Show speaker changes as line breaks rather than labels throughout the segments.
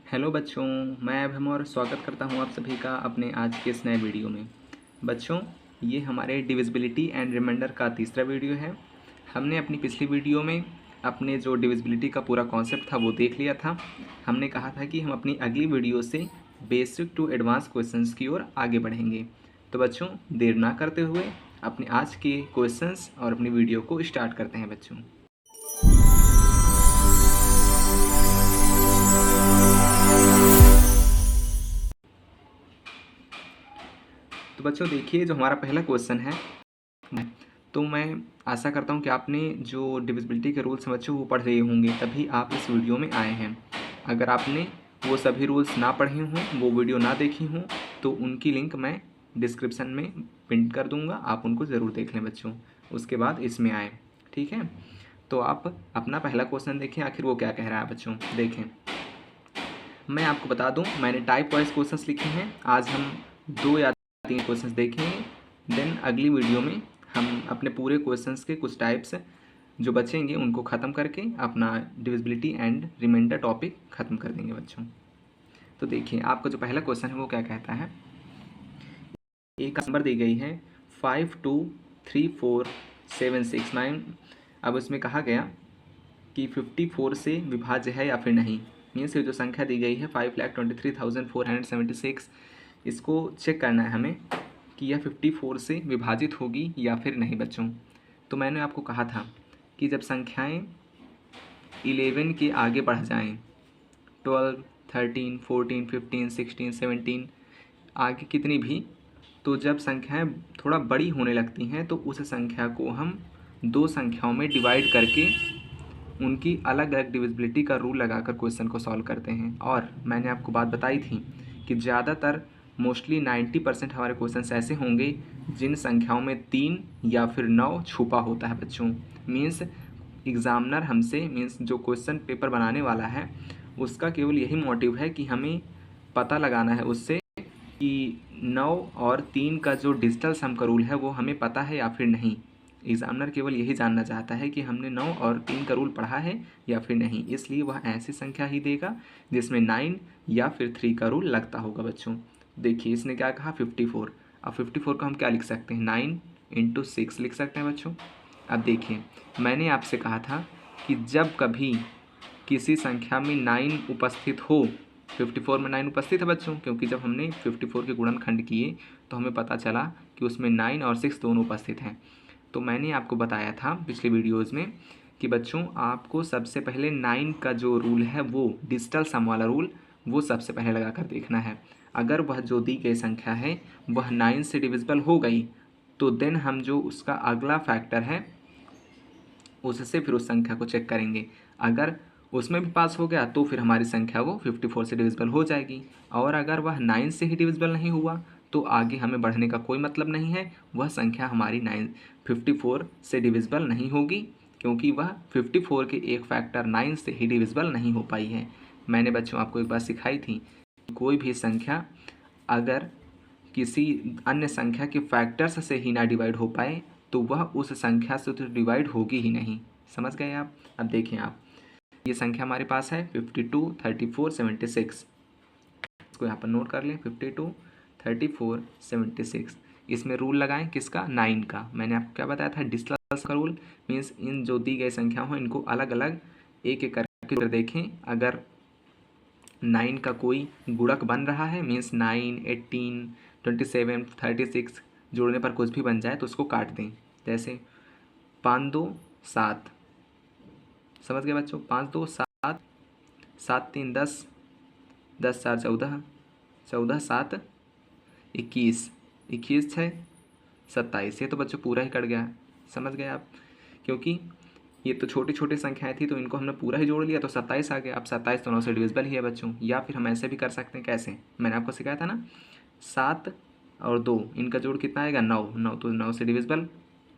Hello बच्चों, मैं अभम और स्वागत करता हूं आप सभी का अपने आज के इस नए वीडियो में। बच्चों, ये हमारे डिविजिबिलिटी एंड रिमाइंडर का तीसरा वीडियो है। हमने अपनी पिछली वीडियो में अपने जो डिविजिबिलिटी का पूरा कॉन्सेप्ट था वो देख लिया था। हमने कहा था कि हम अपनी अगली वीडियो से बेसिक टू एडवांस क्वेश्चंस की ओर आगे बढ़ेंगे। तो बच्चों, देर ना करते हुए अपने आज के क्वेश्चंस और अपनी वीडियो को स्टार्ट करते हैं बच्चों। तो बच्चों देखिए, जो हमारा पहला क्वेश्चन है, तो मैं आशा करता हूँ कि आपने जो डिविजिबिलिटी के रूल्स हैं बच्चों वो पढ़ रहे होंगे, तभी आप इस वीडियो में आए हैं। अगर आपने वो सभी रूल्स ना पढ़े हों, वो वीडियो ना देखी हों, तो उनकी लिंक मैं डिस्क्रिप्शन में पिन कर दूँगा, आप उनको ज़रूर देख लें बच्चों। उसके बाद इसमें आएँ, ठीक है। तो आप अपना पहला क्वेश्चन देखें, आखिर वो क्या कह रहा है बच्चों। देखें, मैं आपको बता दूं, मैंने टाइप वाइज क्वेश्चंस लिखे हैं। आज हम 2 या 3 क्वेश्चंस देखेंगे, देन अगली वीडियो में हम अपने पूरे क्वेश्चंस के कुछ टाइप्स जो बचेंगे उनको ख़त्म करके अपना डिविजिबिलिटी एंड रिमाइंडर टॉपिक ख़त्म कर देंगे बच्चों। तो देखिए, आपका जो पहला क्वेश्चन है वो क्या कहता है। एक नंबर दी गई है 523476 अब इसमें कहा गया कि 54 से विभाज्य है या फिर नहीं। मीन्स ये जो संख्या दी गई है 5,23,476, इसको चेक करना है हमें कि यह 54 से विभाजित होगी या फिर नहीं बच्चों। तो मैंने आपको कहा था कि जब संख्याएं 11 के आगे बढ़ जाएं, 12, 13, 14, 15, 16, 17 आगे कितनी भी, तो जब संख्याएं थोड़ा बड़ी होने लगती हैं तो उस संख्या को हम 2 संख्याओं में डिवाइड करके उनकी अलग अलग डिविजिबिलिटी का रूल लगाकर क्वेश्चन को सॉल्व करते हैं। और मैंने आपको बात बताई थी कि ज़्यादातर मोस्टली 90% हमारे क्वेश्चन ऐसे होंगे जिन संख्याओं में 3 या फिर 9 छुपा होता है बच्चों। मीन्स एग्ज़ामिनर हमसे, मीन्स जो क्वेश्चन पेपर बनाने वाला है उसका केवल यही मोटिव है कि हमें पता लगाना है उससे कि 9 और 3 का जो डिजिटल सम का रूल है वो हमें पता है या फिर नहीं। एग्ज़ामिनर केवल यही जानना चाहता है कि हमने 9 और 3 का रूल पढ़ा है या फिर नहीं, इसलिए वह ऐसी संख्या ही देगा जिसमें 9 या फिर 3 का रूल लगता होगा बच्चों। देखिए, इसने क्या कहा 54। अब 54 को हम क्या लिख सकते हैं, 9 × 6 लिख सकते हैं बच्चों। अब देखिए, मैंने आपसे कहा था कि जब कभी किसी संख्या में 9 उपस्थित हो, 54 में 9 उपस्थित है बच्चों, क्योंकि जब हमने 54 के गुणनखंड किए तो हमें पता चला कि उसमें 9 और 6 दोनों उपस्थित हैं। तो मैंने आपको बताया था पिछले वीडियोज़ में कि बच्चों आपको सबसे पहले 9 का जो रूल है वो डिजिटल सम वाला रूल वो सबसे पहले लगा कर देखना है। अगर वह जो दी गई संख्या है वह 9 से डिविजिबल हो गई तो देन हम जो उसका अगला फैक्टर है उससे फिर उस संख्या को चेक करेंगे। अगर उसमें भी पास हो गया तो फिर हमारी संख्या वो 54 से डिविजिबल हो जाएगी। और अगर वह 9 से ही डिविजिबल नहीं हुआ तो आगे हमें बढ़ने का कोई मतलब नहीं है, वह संख्या हमारी 54 से डिविजिबल नहीं होगी, क्योंकि वह 54 के एक फैक्टर 9 से ही डिविजिबल नहीं हो पाई है। मैंने बच्चों आपको एक बात सिखाई थी, कोई भी संख्या अगर किसी अन्य संख्या के फैक्टर्स से ही ना डिवाइड हो पाए तो वह उस संख्या से तो डिवाइड होगी ही नहीं। समझ गए आप। अब देखें आप, ये संख्या हमारे पास है 52, 34, 76। इसको यहाँ पर नोट कर लें, 52, 34, 76। इसमें रूल लगाएं किसका, 9 का। मैंने आपको क्या बताया था, डिजिटल का रूल। मीन्स इन जो दी गई संख्या हो इनको अलग अलग एक एक करके देखें। अगर 9 का कोई गुणक बन रहा है, मीन्स 9, 18, 27, 36 जोड़ने पर कुछ भी बन जाए तो उसको काट दें। जैसे 5 2 7, समझ गए बच्चों, 5 2 7, 7 3 10, 10 4 14, 14 7 21, 21 6 27। ये तो बच्चों पूरा ही कट गया, समझ गए आप। क्योंकि ये तो छोटी छोटी संख्याएं थी तो इनको हमने पूरा ही जोड़ लिया तो 27 आ गया। अब 27 तो 9 से डिविजिबल ही है बच्चों। या फिर हम ऐसे भी कर सकते हैं, कैसे, मैंने आपको सिखाया था ना, 7 और 2 इनका जोड़ कितना आएगा, 9। 9 तो 9 से डिविजिबल,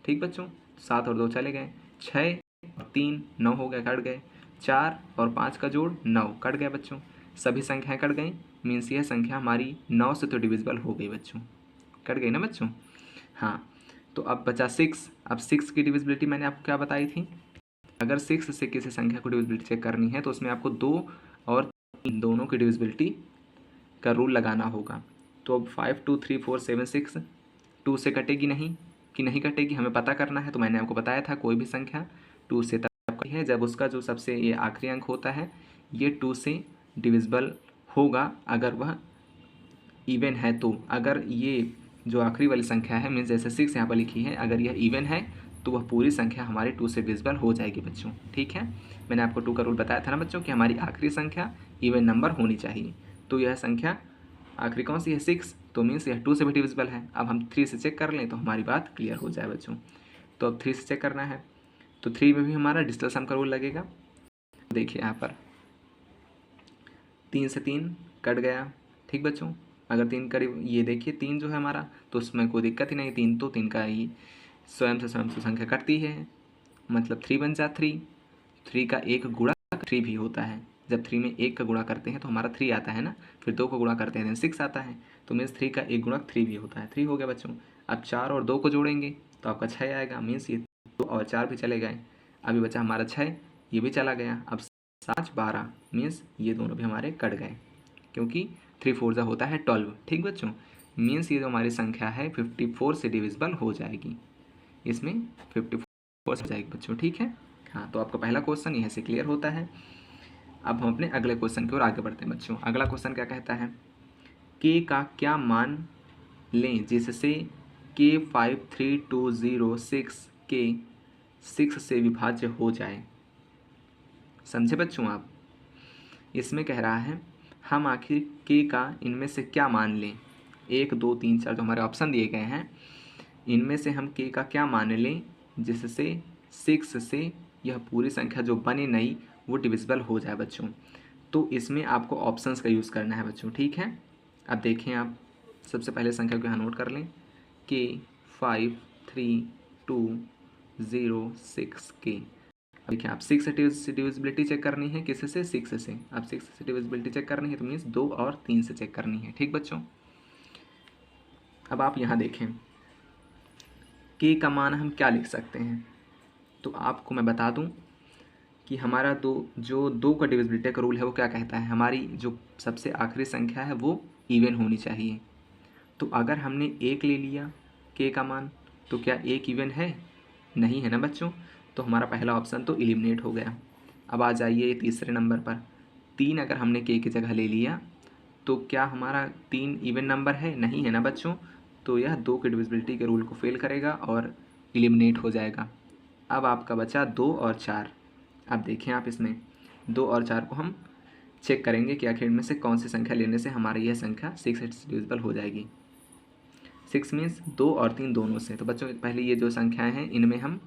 ठीक बच्चों। 7 और 2 चले गए, 6 और 3 9 हो गए, कट गए। 4 और 5 का जोड़ 9, कट गया बच्चों। सभी संख्याएं कट गई, मीन्स यह संख्या हमारी 9 से तो डिविजिबल हो गई बच्चों, कट गई ना बच्चों। हाँ, तो अब बचा 6। अब 6 की डिविजिबिलिटी मैंने आपको क्या बताई थी, अगर 6 से किसी संख्या को डिविजिबिलिटी चेक करनी है तो उसमें आपको 2 और इन दोनों की डिविजिबिलिटी का रूल लगाना होगा। तो अब 5 2 3 4 7 6 2 से कटेगी नहीं कि नहीं कटेगी, हमें पता करना है। तो मैंने आपको बताया था कोई भी संख्या 2 से तब कटी है जब उसका जो सबसे ये आखिरी अंक होता है ये 2 से डिविजिबल होगा अगर वह इवन है। तो अगर ये जो आखिरी वाली संख्या है मीन्स जैसे 6 यहाँ पर लिखी है, अगर यह इवन है तो वह पूरी संख्या हमारी 2 से डिविजिबल हो जाएगी बच्चों। ठीक है, मैंने आपको 2 का रूल बताया था ना बच्चों कि हमारी आखिरी संख्या इवन नंबर होनी चाहिए। तो यह संख्या आखिरी कौन सी है 6, तो मीन्स यह 2 से भी डिविजिबल है। अब हम 3 से चेक कर लें तो हमारी बात क्लियर हो जाए बच्चों। तो अब 3 से चेक करना है तो 3 में भी हमारा डिजिटल सम का रूल लगेगा। देखिए यहाँ पर 3 से 3 कट गया। ठीक बच्चों, अगर 3 करीब ये देखिए 3 जो है हमारा तो उसमें कोई दिक्कत ही नहीं, 3 तो 3 का ही स्वयं से संख्या कटती है, मतलब 3 बन जा 3 का एक गुणा 3 भी होता है। जब 3 में 1 का गुणा करते हैं तो हमारा 3 आता है ना, फिर 2 को गुणा करते हैं 6 आता है। तो मीन्स 3 का एक गुणक 3 भी होता है। 3 हो गया बच्चों। अब 4 और 2 को जोड़ेंगे तो आपका 6 आएगा। मीन्स ये 2 और 4 भी चले गए, अभी बचा हमारा 6, ये भी चला गया। अब 7 12 मीन्स ये दोनों भी हमारे कट गए क्योंकि 3 4 जा होता है 12। ठीक बच्चों, मीन्स ये जो हमारी संख्या है 54 से डिविजिबल हो जाएगी, इसमें 54 हो जाएगी बच्चों। ठीक है, हाँ, तो आपका पहला क्वेश्चन यहाँ से क्लियर होता है। अब हम अपने अगले क्वेश्चन की ओर आगे बढ़ते हैं बच्चों। अगला क्वेश्चन क्या कहता है, के का क्या मान लें जिससे के 53206 के 6 से विभाज्य हो जाए। समझे बच्चों आप, इसमें कह रहा है हम आखिर के का इनमें से क्या मान लें। 1 2 3 4 जो हमारे ऑप्शन दिए गए हैं इनमें से हम के का क्या मान लें जिससे 6 से यह पूरी संख्या जो बने नहीं वो डिविजिबल हो जाए बच्चों। तो इसमें आपको ऑप्शंस का यूज़ करना है बच्चों। ठीक है, अब देखें आप सबसे पहले संख्या को यहाँ नोट कर लें के 53206 के। देखिए आप 6 से डिविजिबिलिटी चेक करनी है, किसी से 6 से। अब 6 से डिविजिबिलिटी चेक करनी है तो मीन्स 2 और 3 से चेक करनी है। ठीक बच्चों, अब आप यहाँ देखें के का मान हम क्या लिख सकते हैं। तो आपको मैं बता दूं कि हमारा दो का डिविजिबिलिटी का रूल है वो क्या कहता है, हमारी जो सबसे आखिरी संख्या है वो इवन होनी चाहिए। तो अगर हमने 1 ले लिया के का मान तो क्या 1 इवन है, नहीं है ना बच्चों। तो हमारा पहला ऑप्शन तो एलिमिनेट हो गया। अब आ जाइए तीसरे नंबर पर, 3 अगर हमने के की जगह ले लिया तो क्या हमारा 3 इवन नंबर है, नहीं है ना बच्चों। तो यह 2 की डिविजिबिलिटी के रूल को फेल करेगा और एलिमिनेट हो जाएगा। अब आपका बचा 2 और 4। अब देखें आप इसमें 2 और 4 को हम चेक करेंगे कि आखिर में से कौन सी संख्या लेने से हमारी यह संख्या 6 से डिविजिबल हो जाएगी। 6 मीन्स 2 और 3 दोनों से। तो बच्चों पहले ये जो संख्याएं हैं इनमें हम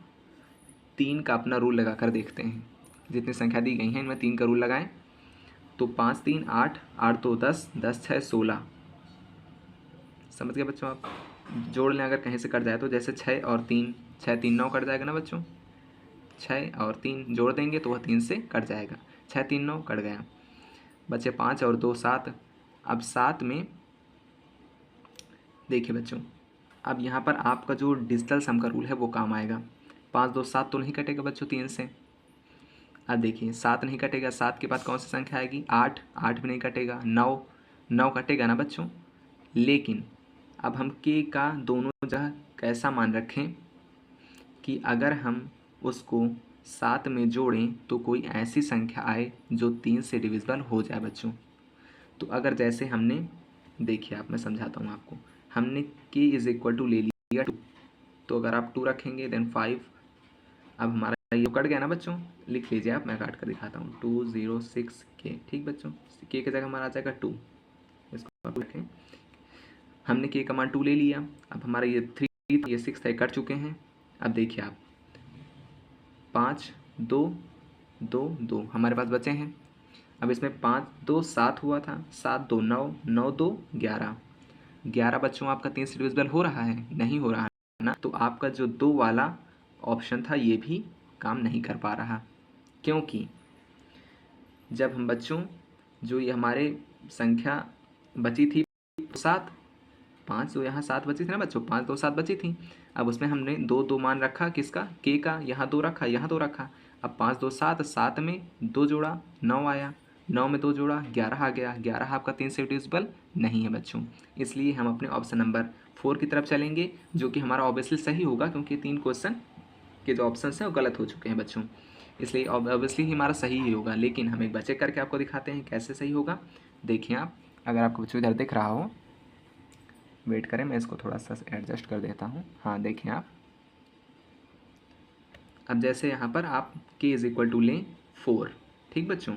3 का अपना रूल लगा कर देखते हैं। जितनी संख्या दी गई हैं इनमें 3 का रूल लगाएं तो 5 3 8 8 2 10 10 6 16। समझ गए बच्चों आप, जोड़ लें अगर कहीं से कट जाए तो जैसे 6 और 3 6 3 9 कट जाएगा ना बच्चों, 6 और 3 जोड़ देंगे तो वह 3 से कट जाएगा। 6 3 9 कट गया, बचे 5 और 2 7। अब 7 में देखिए बच्चों, अब यहाँ पर आपका जो डिजिटल सम का रूल है वो काम आएगा। 5 2 7 तो नहीं कटेगा बच्चों 3 से। अब देखिए 7 नहीं कटेगा, 7 के बाद कौन सी संख्या आएगी 8, 8 भी नहीं कटेगा, 9 9 कटेगा ना बच्चों। लेकिन अब हम के का दोनों जगह कैसा मान रखें कि अगर हम उसको 7 में जोड़ें तो कोई ऐसी संख्या आए जो 3 से डिविजिबल हो जाए बच्चों। तो अगर जैसे हमने देखिए आप मैं समझाता हूँ आपको, हमने के इज इक्वल टू ले लिया 2, तो अगर आप 2 रखेंगे देन 5। अब हमारा ये कट गया ना बच्चों, लिख लीजिए आप, मैं काट कर दिखाता हूँ 206 के। ठीक बच्चों, के की जगह हमारा आ जाएगा 2, इसको आप रखें। हमने के का मान 2 ले लिया, अब हमारा ये 3 ये 6 था, कट चुके हैं। अब देखिए आप 5 2 2 2 हमारे पास बचे हैं। अब इसमें 5 2 7 हुआ था, 7 2 9 9 2 11 11 बच्चों आपका 3 से डिविजिबल हो रहा है, नहीं हो रहा है ना। तो आपका जो 2 वाला ऑप्शन था ये भी काम नहीं कर पा रहा, क्योंकि जब हम बच्चों जो ये हमारे संख्या बची थी 7, 5 तो यहाँ 7 बची थी ना बच्चों, 5 2 7 बची थी। अब उसमें हमने 2 2 मान रखा किसका, के का, यहाँ 2 रखा, यहाँ 2 रखा। अब 5 2 7, 7 में 2 जोड़ा 9 आया, 9 में 2 जोड़ा 11 आ गया, 11 आपका 3 से डिविजिबल नहीं है बच्चों। इसलिए हम अपने ऑप्शन नंबर 4 की तरफ चलेंगे, जो कि हमारा ऑब्वियसली सही होगा, क्योंकि 3 क्वेश्चन के जो ऑप्शन हैं वो गलत हो चुके हैं बच्चों। इसलिए ऑब्वियसली ही हमारा सही ही होगा। लेकिन हम एक बार चेक करके आपको दिखाते हैं कैसे सही होगा। देखिए आप, अगर आपको बच्चों इधर दिख रहा हो, वेट करें, मैं इसको थोड़ा सा एडजस्ट कर देता हूँ। हाँ देखिए आप, अब जैसे यहाँ पर आप k इज़ इक्वल टू लें 4, ठीक बच्चों।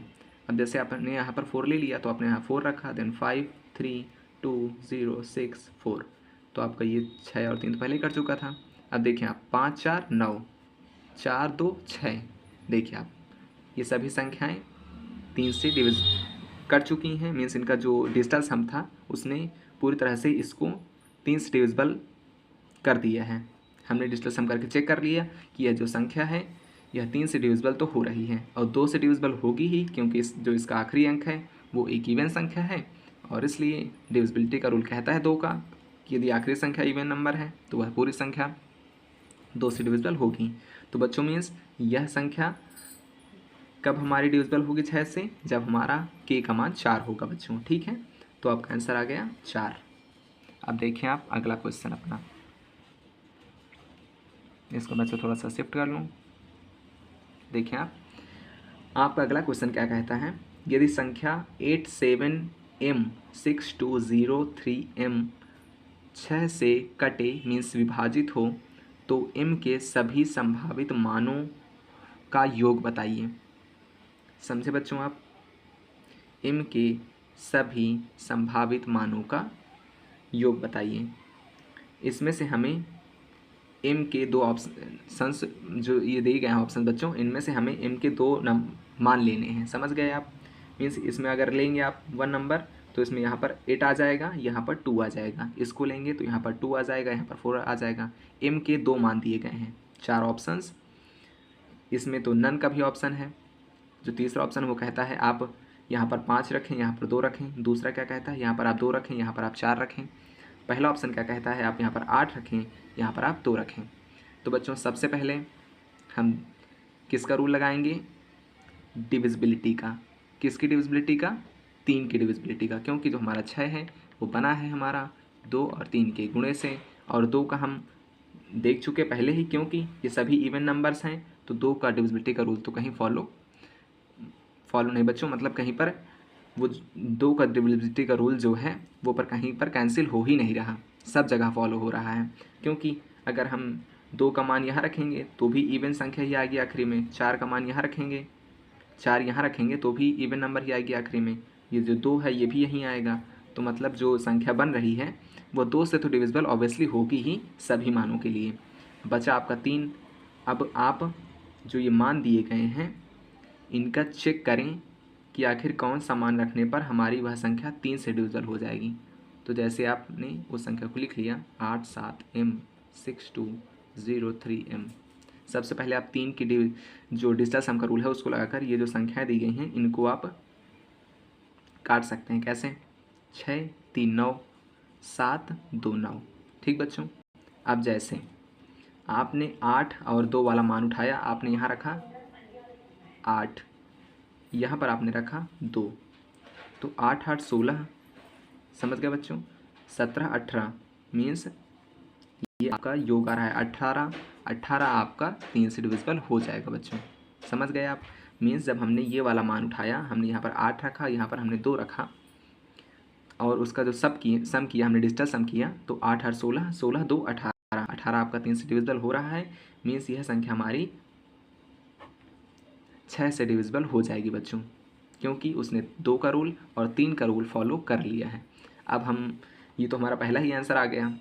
अब जैसे आपने यहाँ पर 4 ले लिया तो आपने यहाँ 4 रखा, देन 5 3 2 0 6 4, तो आपका ये 6 और 3 तो पहले ही कर चुका था। अब देखिए आप 5 4 9 4 2 6, देखिए आप ये सभी संख्याएं 3 से डिविज कर चुकी हैं। मीन्स इनका जो डिजिटल सम था उसने पूरी तरह से इसको 3 से डिविजिबल कर दिया है। हमने डिजिटल सम करके चेक कर लिया कि यह जो संख्या है यह 3 से डिविजिबल तो हो रही है और 2 से डिविजिबल होगी ही, क्योंकि जो इसका आखिरी अंक है वो एक इवन संख्या है, और इसलिए डिविजिबिलिटी का रूल कहता है 2 का कि यदि आखिरी संख्या इवन नंबर है तो वह पूरी संख्या 2 से डिविजिबल होगी। तो बच्चों मीन्स यह संख्या कब हमारी डिविजिबल होगी 6 से, जब हमारा k का मान 4 होगा बच्चों, ठीक है। तो आपका आंसर आ गया 4। अब देखिए आप अगला क्वेश्चन अपना, इसको मैं थोड़ा सा शिफ्ट कर लूँ। देखिए आप, आपका अगला क्वेश्चन क्या कहता है, यदि संख्या 87M6203M 6 से कटे मीन्स विभाजित हो तो m के सभी संभावित मानों का योग बताइए। समझे बच्चों आप, m के सभी संभावित मानों का योग बताइए। इसमें से हमें m के दो ऑप्शंस जो ये दिए गए हैं ऑप्शन बच्चों, इनमें से हमें m के दो मान लेने हैं। समझ गए आप, मीन्स इसमें अगर लेंगे आप 1 नंबर तो इसमें यहाँ पर 8 आ जाएगा, यहाँ पर 2 आ जाएगा। इसको लेंगे तो यहाँ पर 2 आ जाएगा, यहाँ पर 4 आ जाएगा। m के 2 मान दिए गए हैं, 4 ऑप्शंस। इसमें तो नन का भी ऑप्शन है। जो तीसरा ऑप्शन वो कहता है आप यहाँ पर 5 रखें, यहाँ पर 2 रखें। दूसरा क्या कहता है, यहाँ पर आप 2 रखें, यहाँ पर आप 4 रखें। पहला ऑप्शन क्या कहता है, आप यहाँ पर 8 रखें, यहाँ पर आप 2 रखें। तो बच्चों सबसे पहले हम किसका रूल लगाएंगे, डिविजिबिलिटी का। किसकी डिविजिबिलिटी का, 3 की डिविजिबिलिटी का, क्योंकि जो हमारा 6 है वो बना है हमारा 2 और 3 के गुणे से, और 2 का हम देख चुके पहले ही, क्योंकि ये सभी इवन नंबर्स हैं। तो 2 का डिविजिबिलिटी का रूल तो कहीं फॉलो नहीं बच्चों, मतलब कहीं पर वो 2 का डिविजिबिलिटी का रूल जो है वो पर कहीं पर कैंसिल हो ही नहीं रहा, सब जगह फॉलो हो रहा है। क्योंकि अगर हम 2 का मान यहाँ रखेंगे तो भी इवन संख्या ही आएगी आखिरी में, 4 का मान यहाँ रखेंगे, 4 यहाँ रखेंगे तो भी इवन नंबर ही आएगी आखिरी में, ये जो 2 है ये भी यहीं आएगा। तो मतलब जो संख्या बन रही है वो 2 से तो डिविजिबल ऑब्वियसली होगी ही सभी मानों के लिए। बचा आपका 3। अब आप जो ये मान दिए गए हैं इनका चेक करें कि आखिर कौन सा मान रखने पर हमारी वह संख्या 3 से डिविजिबल हो जाएगी। तो जैसे आपने उस संख्या को लिख लिया 87M6203M, सबसे पहले आप 3 की जो डिजिटल सम का रूल है उसको लगाकर ये जो संख्याएं दी गई हैं इनको आप काट सकते हैं। कैसे, 6 3 9 7 2 9, ठीक बच्चों। अब जैसे आपने 8 और 2 वाला मान उठाया, आपने यहाँ रखा 8, यहाँ पर आपने रखा 2, तो 8 8 16, समझ गए बच्चों। 17 18 मीन्स ये आपका योग आ रहा है 18, 18 आपका 3 से डिविजिबल हो जाएगा बच्चों। समझ गए आप, मीन्स जब हमने ये वाला मान उठाया, हमने यहाँ पर 8 रखा, यहाँ पर हमने 2 रखा, और उसका जो सम किया हमने डिजिटल सम किया, तो 8 8 16, 16 2 18, 18 आपका 3 से डिविजिबल हो रहा है। मीन्स यह संख्या हमारी 6 से डिविजिबल हो जाएगी बच्चों, क्योंकि उसने 2 का रूल और 3 का रूल फॉलो कर लिया है। अब हम ये तो हमारा पहला ही आंसर आ गया,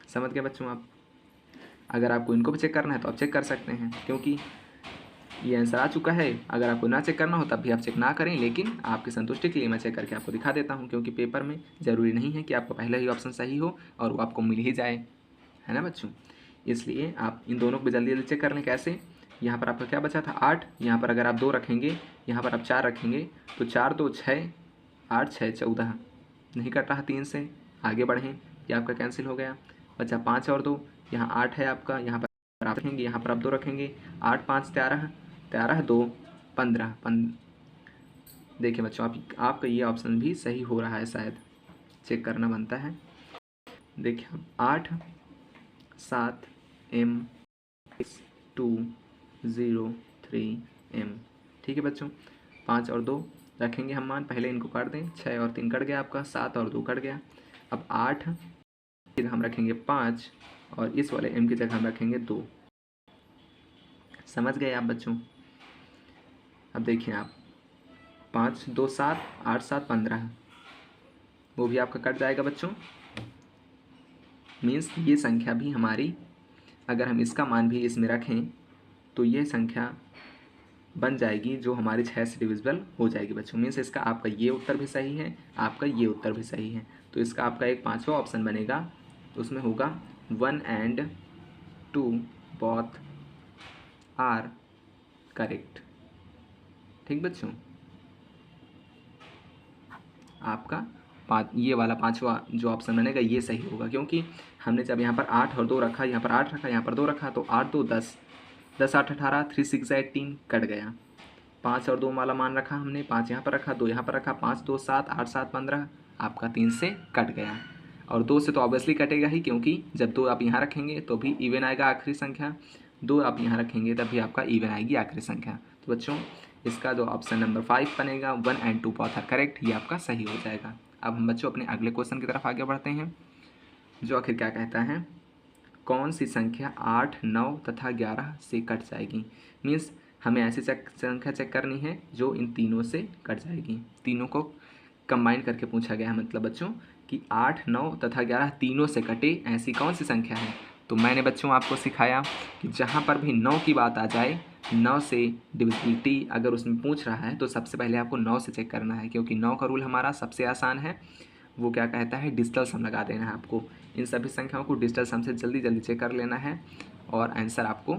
समझ गए बच्चों आप। अगर आपको इनको भी चेक करना है तो आप चेक कर सकते हैं, क्योंकि ये आंसर आ चुका है। अगर आपको ना चेक करना हो तब भी आप चेक ना करें, लेकिन आपकी संतुष्टि के लिए मैं चेक करके आपको दिखा देता हूँ, क्योंकि पेपर में ज़रूरी नहीं है कि आपका पहला ही ऑप्शन सही हो और वो आपको मिल ही जाए, है ना बच्चों। इसलिए आप इन दोनों को भी जल्दी जल्दी चेक कर लें। कैसे, यहाँ पर आपका क्या बचा था 8, यहाँ पर अगर आप 2 रखेंगे, यहाँ पर आप 4 रखेंगे, तो 4 2 6, 8 6 14, नहीं कट रहा 3 से, आगे बढ़ें, ये आपका कैंसिल हो गया। बचा 5 और 2, यहाँ 8 है आपका, यहाँ पर आप रखेंगे, यहाँ पर आप 2 रखेंगे, 8 5 13, 13 2 15, देखिए बच्चों, आपका ये ऑप्शन भी सही हो रहा है, शायद चेक करना बनता है। देखिए अब 8 7 M 203M, ठीक है बच्चों। 5 और 2 रखेंगे हम मान, पहले इनको काट दें। 6 और 3 कट गया आपका, 7 और 2 कट गया। अब 8 फिर हम रखेंगे 5 और इस वाले M की जगह हम रखेंगे 2। समझ गए आप बच्चों? अब देखिए आप 5 2 7 8 7 15, वो भी आपका कट जाएगा बच्चों। मीन्स ये संख्या भी हमारी, अगर हम इसका मान भी इसमें रखें तो ये संख्या बन जाएगी जो हमारी 6 से डिविजिबल हो जाएगी बच्चों। मीन्स इसका आपका ये उत्तर भी सही है, आपका ये उत्तर भी सही है। तो इसका आपका एक 5वां ऑप्शन बनेगा, उसमें होगा 1 and 2 both आर करेक्ट। ठीक बच्चों, आपका ये वाला 5वां जो ऑप्शन बनेगा ये सही होगा, क्योंकि हमने जब यहाँ पर 8 और 2 रखा, यहाँ पर 8 रखा, यहाँ पर 2 रखा, तो 8 2 10, 10 8 18, 3 6 18 कट गया। 5 और 2 वाला मान रखा हमने, 5 यहाँ पर रखा, 2 यहाँ पर रखा, 5 2 7 8 7 15, आपका 3 से कट गया। और 2 से तो ऑब्वियसली कटेगा ही, क्योंकि जब 2 आप यहाँ रखेंगे तो भी इवन आएगा आखिरी संख्या, 2 आप यहाँ रखेंगे तब भी आपका इवन आएगी आखिरी संख्या। तो बच्चों इसका जो ऑप्शन नंबर 5 बनेगा 1 and 2 both आर करेक्ट, ये आपका सही हो जाएगा। अब हम बच्चों अपने अगले क्वेश्चन की तरफ आगे बढ़ते हैं, जो आखिर क्या कहता है, कौन सी संख्या 8 9 तथा 11 से कट जाएगी। मीन्स हमें ऐसी संख्या चेक करनी है जो इन तीनों से कट जाएगी। तीनों को कंबाइन करके पूछा गया है, मतलब बच्चों कि 8 9 तथा 11 तीनों से कटे ऐसी कौन सी संख्या है। तो मैंने बच्चों आपको सिखाया कि जहाँ पर भी 9 की बात आ जाए, 9 से डिविजिबिलिटी अगर उसमें पूछ रहा है तो सबसे पहले आपको 9 से चेक करना है, क्योंकि 9 का रूल हमारा सबसे आसान है। वो क्या कहता है, डिजिटल सम लगा देना है आपको। इन सभी संख्याओं को डिजिटल सम से जल्दी जल्दी चेक कर लेना है और आंसर आपको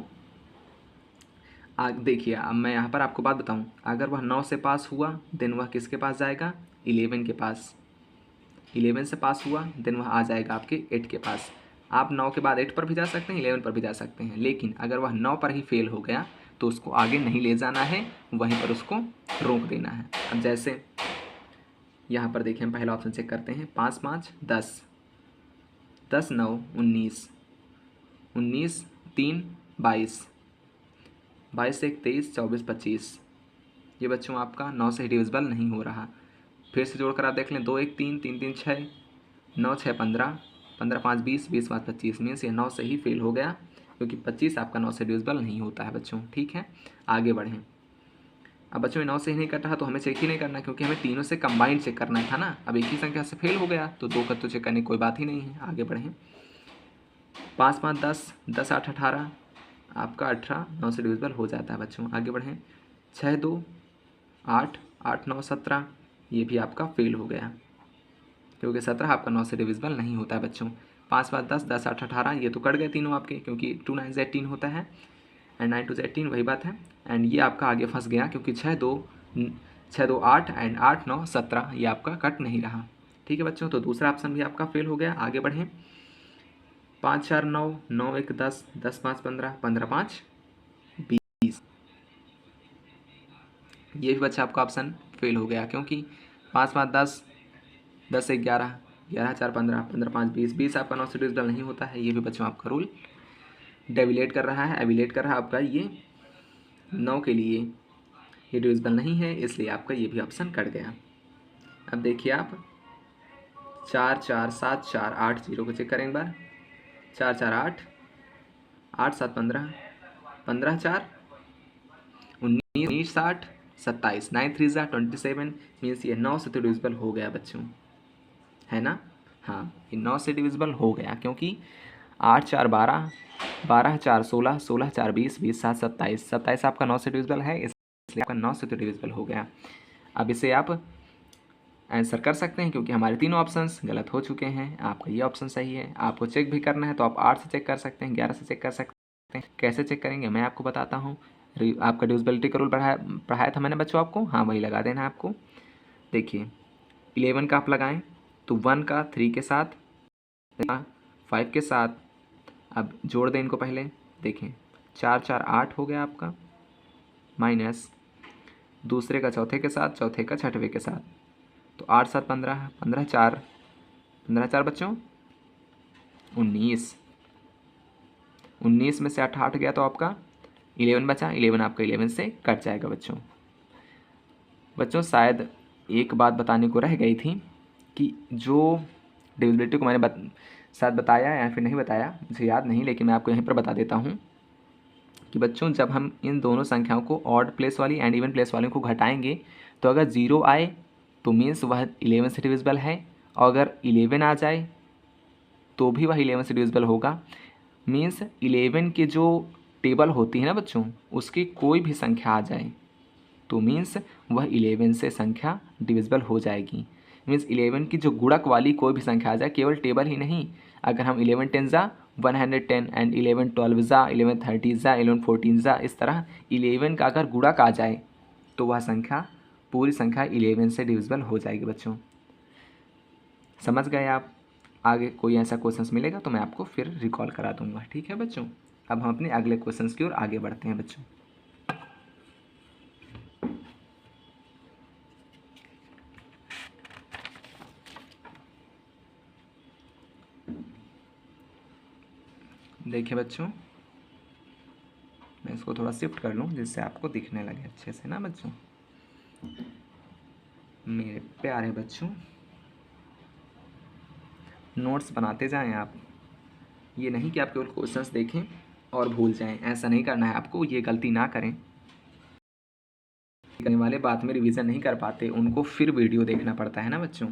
देखिए। अब मैं यहाँ पर आपको बात बताऊँ, अगर वह 9 से पास हुआ देन वह किसके पास जाएगा, 11 के पास। 11 से पास हुआ देन वह आ जाएगा आपके 8 के पास। आप 9 के बाद 8 पर भी जा सकते हैं, 11 पर भी जा सकते हैं, लेकिन अगर वह 9 पर ही फेल हो गया तो उसको आगे नहीं ले जाना है, वहीं पर उसको रोक देना है। अब जैसे यहाँ पर देखिए, हम पहला ऑप्शन चेक करते हैं, 5 5 10, 10 9 19, 19 3 22, 22 1 23, 24 25। ये बच्चों आपका 9 से डिविजिबल नहीं हो रहा। फिर से जोड़कर आप देख लें, 2 1 3 3 3 6, 9 6 15, 15 5 20, 20 5 25। मीन्स ये 9 से ही फेल हो गया, क्योंकि 25 आपका 9 से डिविजिबल नहीं होता है बच्चों। ठीक है, आगे बढ़ें। अब बच्चों ये 9 से ही नहीं कटा तो हमें चेक ही नहीं करना, क्योंकि हमें तीनों से कंबाइंड चेक करना था ना। अब एक ही संख्या से फेल हो गया तो 2 का तो चेक करने की कोई बात ही नहीं है। आगे बढ़ें, 5 5 10, 10 8 18, आपका 18 9 से डिविजिबल हो जाता है बच्चों। आगे बढ़ें, 6 2 8, 8 9 17, ये भी आपका फेल हो गया, क्योंकि 17 आपका 9 से डिविजिबल नहीं होता है बच्चों। 5 5 10, 10 8 18, ये तो कट गए तीनों आपके, क्योंकि 2 9 18 होता है एंड 9 2 18, वही बात है। एंड ये आपका आगे फंस गया, क्योंकि 6 2 8 एंड 8 9 17, ये आपका कट नहीं रहा। ठीक है बच्चों, तो दूसरा ऑप्शन भी आपका फेल हो गया। आगे बढ़ें, 5 4 9, 9 1 10, 10 5 15, 15 5 20, ये भी बच्चा आपका ऑप्शन फेल हो गया, क्योंकि 5 5 10, 10 1 11, 11 4 15, 15 5 20, 20 आपका 9 से डिविजिबल नहीं होता है। ये भी बच्चों आपका रूल डेविलेट कर रहा है, एविलेट कर रहा है आपका, ये 9 के लिए ये डिविजिबल नहीं है, इसलिए आपका ये भी ऑप्शन कट गया। अब देखिए आप 4 4 7 4 8 0 को चेक करें एक बार, 4 4 8, 8 7 15, 15 4 19 60 27, 9 3 27। मीन्स ये 9 से तो डिविजिबल हो गया बच्चों, है ना। हाँ, ये 9 से डिविजिबल हो गया, क्योंकि 8 4 12, 12 4 16, 16 4 20, 20 7 27, 27 आपका 9 से डिविजिबल है, इसलिए आपका 9 से तो डिविजिबल हो गया। अब इसे आप आंसर कर सकते हैं, क्योंकि हमारे तीनों ऑप्शंस गलत हो चुके हैं। आपका ये ऑप्शन सही है। आपको चेक भी करना है तो आप 8 से चेक कर सकते हैं, 11 से चेक कर सकते हैं। कैसे चेक करेंगे मैं आपको बताता हूँ। आपका डिविजिबिलिटी का रूल पढ़ाया था मैंने बच्चों आपको, हाँ वही लगा देना है आपको। देखिए 11 का आप लगाएं तो 1 का 3 के साथ, 5 के साथ, अब जोड़ दें इनको पहले। देखें 4 4 8 हो गया आपका, माइनस दूसरे का चौथे के साथ, चौथे का छठवें के साथ। तो 8 7 15, 15 4, 15 4 बच्चों 19। 19 में से 8 8 गया तो आपका 11 बचा। 11 आपका 11 से कट जाएगा बच्चों। बच्चों शायद एक बात बताने को रह गई थी कि जो डिविजिबिलिटी को मैंने शायद बताया या फिर नहीं बताया, मुझे याद नहीं, लेकिन मैं आपको यहीं पर बता देता हूँ कि बच्चों जब हम इन दोनों संख्याओं को ऑड प्लेस वाली एंड इवन प्लेस वाली को घटाएंगे तो अगर 0 आए तो मीन्स वह 11 से डिविजिबल है, और अगर 11 आ जाए तो भी वह 11 से डिविजिबल होगा। मीन्स 11 के जो टेबल होती है ना बच्चों, उसकी कोई भी संख्या आ जाए तो मीन्स वह 11 से संख्या डिविजिबल हो जाएगी। मीन्स 11 की जो गुणक वाली कोई भी संख्या आ जाए, केवल टेबल ही नहीं, अगर हम 11 10 ज़ा 110 एंड 11 12 ज़ा 11 30 ज़ा 11 14 ज़ा, इस तरह 11 का अगर गुणक आ जाए तो वह संख्या पूरी संख्या 11 से डिविजिबल हो जाएगी बच्चों। समझ गए आप? आगे कोई ऐसा क्वेश्चन मिलेगा तो मैं आपको फिर रिकॉल करा दूंगा, ठीक है बच्चों। अब हम अपने अगले क्वेश्चन की ओर आगे बढ़ते हैं बच्चों। देखिए बच्चों, मैं इसको थोड़ा शिफ्ट कर लूँ जिससे आपको दिखने लगे अच्छे से ना बच्चों। मेरे प्यारे बच्चों, नोट्स बनाते जाएं आप, ये नहीं कि आप केवल क्वेश्चंस देखें और भूल जाएं, ऐसा नहीं करना है आपको, ये गलती ना करें। करने वाले बाद में रिवीजन नहीं कर पाते, उनको फिर वीडियो देखना पड़ता है ना बच्चों,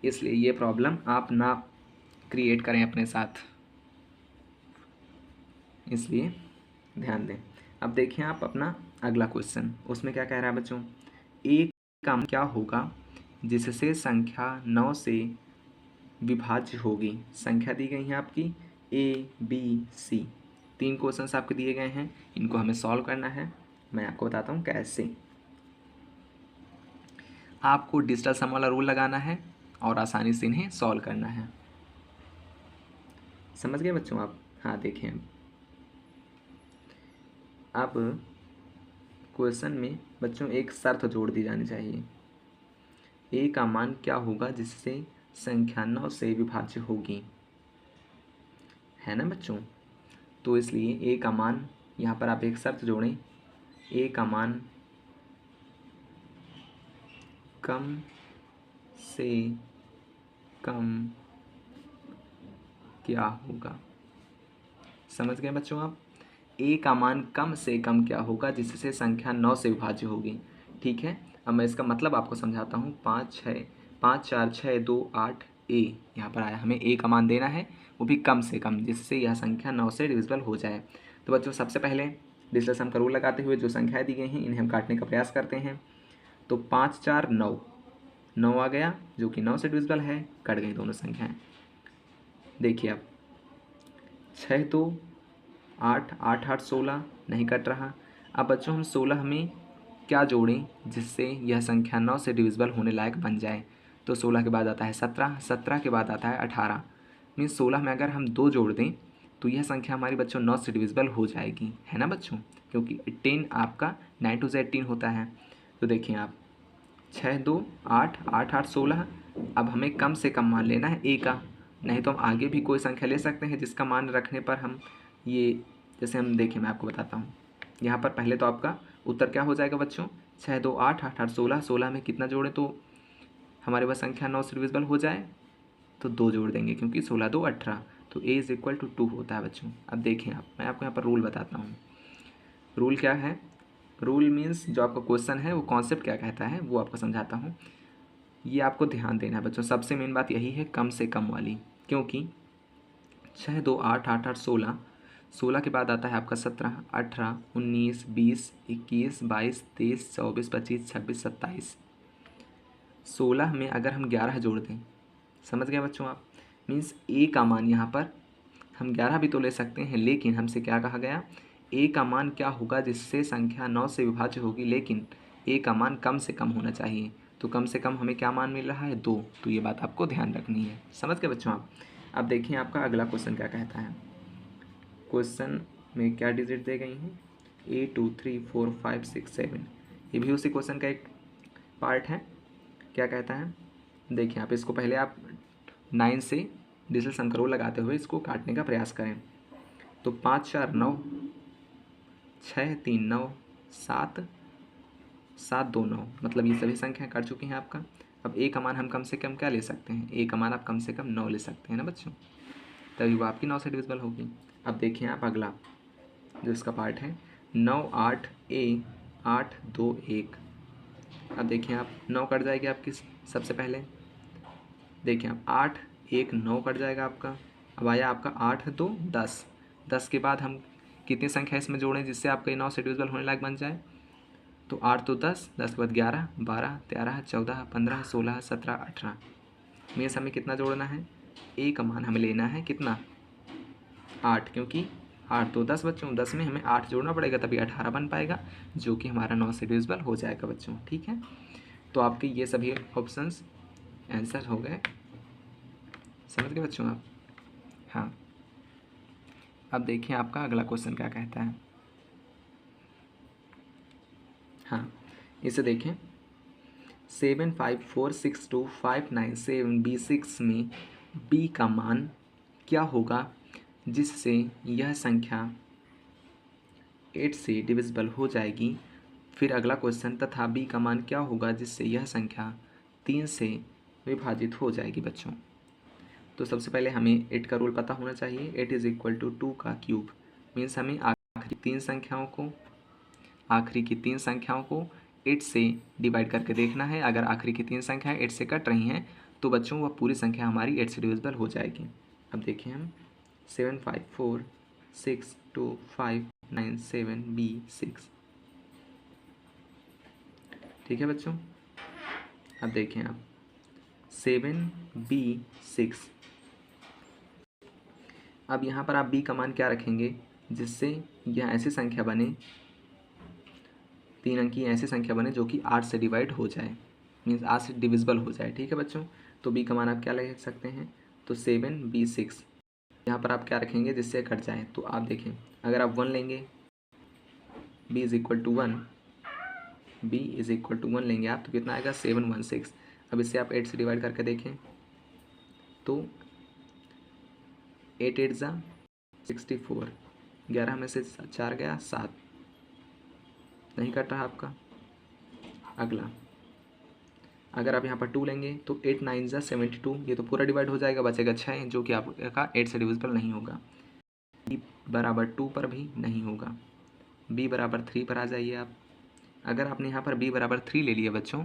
इसलिए ये प्रॉब्लम आप ना क्रिएट करें अपने साथ, इसलिए ध्यान दें। अब देखिए आप अपना अगला क्वेश्चन, उसमें क्या कह रहा है बच्चों, एक काम क्या होगा जिससे संख्या 9 से विभाज्य होगी। संख्या दी गई है आपकी ABC, 3 क्वेश्चंस आपको दिए गए हैं, इनको हमें सॉल्व करना है। मैं आपको बताता हूँ कैसे। आपको डिजिटल सम वाला रूल लगाना है और आसानी से इन्हें सॉल्व करना है। समझ गए बच्चों आप? हाँ देखिए, अब क्वेश्चन में बच्चों एक शर्त जोड़ दी जानी चाहिए। ए का मान क्या होगा जिससे संख्या 9 से विभाज्य होगी, है ना बच्चों। तो इसलिए ए का मान, यहाँ पर आप एक शर्त जोड़ें, ए का मान कम से कम क्या होगा। समझ गए बच्चों आप? ए का मान कम से कम क्या होगा जिससे संख्या 9 से विभाज्य होगी, ठीक है। अब मैं इसका मतलब आपको समझाता हूँ। 5 4 6 2 8 ए, यहाँ पर आया, हमें ए का मान देना है, वो भी कम से कम, जिससे यह संख्या 9 से डिविजिबल हो जाए। तो बच्चों सबसे पहले डिजिटल सम का रूल लगाते हुए जो संख्याएँ दी गई हैं इन्हें हम काटने का प्रयास करते हैं। तो 5 4 9, 9 आ गया जो कि 9 से डिविजिबल है, कट गई दोनों संख्याएँ। देखिए अब 6 2 8 8 8 16 नहीं कट रहा। अब बच्चों हम 16 में क्या जोड़ें जिससे यह संख्या 9 से डिविजिबल होने लायक बन जाए। तो 16 के बाद आता है 17, 17 के बाद आता है 18। मीन्स 16 में अगर हम 2 जोड़ दें तो यह संख्या हमारी बच्चों 9 से डिविजिबल हो जाएगी, है ना बच्चों, क्योंकि 10 आपका 9 2 18 होता है। तो देखिए आप 6 2 8 8 8 16। अब हमें कम से कम मान लेना है ए का, नहीं तो हम आगे भी कोई संख्या ले सकते हैं जिसका मान रखने पर हम ये, जैसे हम देखिए मैं आपको बताता हूँ। यहाँ पर पहले तो आपका उत्तर क्या हो जाएगा बच्चों, 6 2 8 8 8 16। 16 में कितना जोड़ें तो हमारे पास संख्या 9 से डिविजिबल हो जाए, तो 2 जोड़ देंगे क्योंकि 16 2 18, तो ए इज़ इक्वल टू 2 होता है बच्चों। अब देखें आप, मैं आपको यहाँ पर रूल बताता हूँ। रूल क्या है, रूल मीन्स जो आपका क्वेश्चन है वो कॉन्सेप्ट क्या कहता है वो आपको समझाता हूँ। ये आपको ध्यान देना है बच्चों, सबसे मेन बात यही है कम से कम वाली, क्योंकि 6 2 8 8 8 16, 16 के बाद आता है आपका 17 18 19 20 21 22 23 24 25 26 27। 16 में अगर हम 11 जोड़ दें, समझ गए बच्चों आप, मीन्स ए का मान यहाँ पर हम 11 भी तो ले सकते हैं, लेकिन हमसे क्या कहा गया, ए का मान क्या होगा जिससे संख्या 9 से विभाज्य होगी, लेकिन ए का मान कम से कम होना चाहिए। तो कम से कम हमें क्या मान मिल रहा है, 2। तो ये बात आपको ध्यान रखनी है। समझ गए बच्चों आप? अब देखिए आपका अगला क्वेश्चन क्या कहता है। क्वेश्चन में क्या डिजिट दे गई हैं, 8 2 3 4 5 6 7। ये भी उसी क्वेश्चन का एक पार्ट है। क्या कहता है, देखिए आप इसको पहले आप 9 से डिजिटल सम करोड़ लगाते हुए इसको काटने का प्रयास करें। तो 5 4 9, 6 3 9, 7 7 2 9, मतलब ये सभी संख्याएं काट चुकी हैं आपका। अब ए का मान हम कम से कम क्या ले सकते हैं, ए का मान आप कम से कम 9 ले सकते हैं ना बच्चों, तभी वो आपकी 9 से डिविजिबल होगी। अब देखिए आप अगला जो इसका पार्ट है, 9 8 ए 8 2 1। अब देखिए आप 9 कट जाएगी आपकी सबसे पहले, देखिए आप 8 1 9 कट जाएगा आपका। अब आया आपका 8 2 10, 10 के बाद हम कितनी संख्या इसमें जोड़ें जिससे आपका 9 से डिविजिबल होने लायक बन जाए। तो 8 तो 10, 10 के बाद 11 12 13 14 15 16 17 18, में हमें कितना जोड़ना है, ए का मान हमें लेना है कितना 8, क्योंकि 8 तो 10 बच्चों, 10 में हमें 8 जोड़ना पड़ेगा तभी 18 बन पाएगा, जो कि हमारा 9 से डिविजिबल हो जाएगा बच्चों। ठीक है, तो आपके ये सभी ऑप्शंस आंसर हो गए, समझ गए बच्चों आप। हाँ, अब देखिए आपका अगला क्वेश्चन क्या कहता है। हाँ, इसे देखें, 7 5 4 6 2 5 9 7 B6 में b का मान क्या होगा जिससे यह संख्या 8 से डिविजिबल हो जाएगी। फिर अगला क्वेश्चन, तथा b का मान क्या होगा जिससे यह संख्या 3 से विभाजित हो जाएगी बच्चों। तो सबसे पहले हमें 8 का रूल पता होना चाहिए, 8 इज इक्वल टू 2 का क्यूब, मीन्स हमें आखिरी की तीन संख्याओं को 8 से डिवाइड करके देखना है। अगर आखिरी की तीन संख्याएं 8 से कट रही हैं तो बच्चों वह पूरी संख्या हमारी 8 से डिविजिबल हो जाएगी। अब देखिए हम 7 5 4 6 2 5 9 7 B6, ठीक है बच्चों। अब देखें आप 7B6, अब यहाँ पर आप b का मान क्या रखेंगे जिससे यह ऐसी संख्या बने, 3 अंकी ऐसी संख्या बने जो कि 8 से डिवाइड हो जाए, मीन्स 8 से डिविजिबल हो जाए। ठीक है बच्चों, तो b का मान आप क्या ले सकते हैं, तो 7B6। यहाँ पर आप क्या रखेंगे जिससे कट जाए, तो आप देखें अगर आप 1 लेंगे, b is equal to 1, b is equal to 1 लेंगे आप तो कितना आएगा 716। अब इससे आप 8 से डिवाइड करके देखें तो 8 8 जा 64, 11 में से 4 गया 7, नहीं कट रहा आपका। अगला अगर आप यहाँ पर 2 लेंगे तो 8 9 जा 72, ये तो पूरा डिवाइड हो जाएगा, बचेगा 6 जो कि आपका 8 से डिविजिबल नहीं होगा। b बराबर 2 पर भी नहीं होगा, b बराबर 3 पर आ जाइए आप। अगर आपने यहाँ पर b बराबर 3 ले लिया बच्चों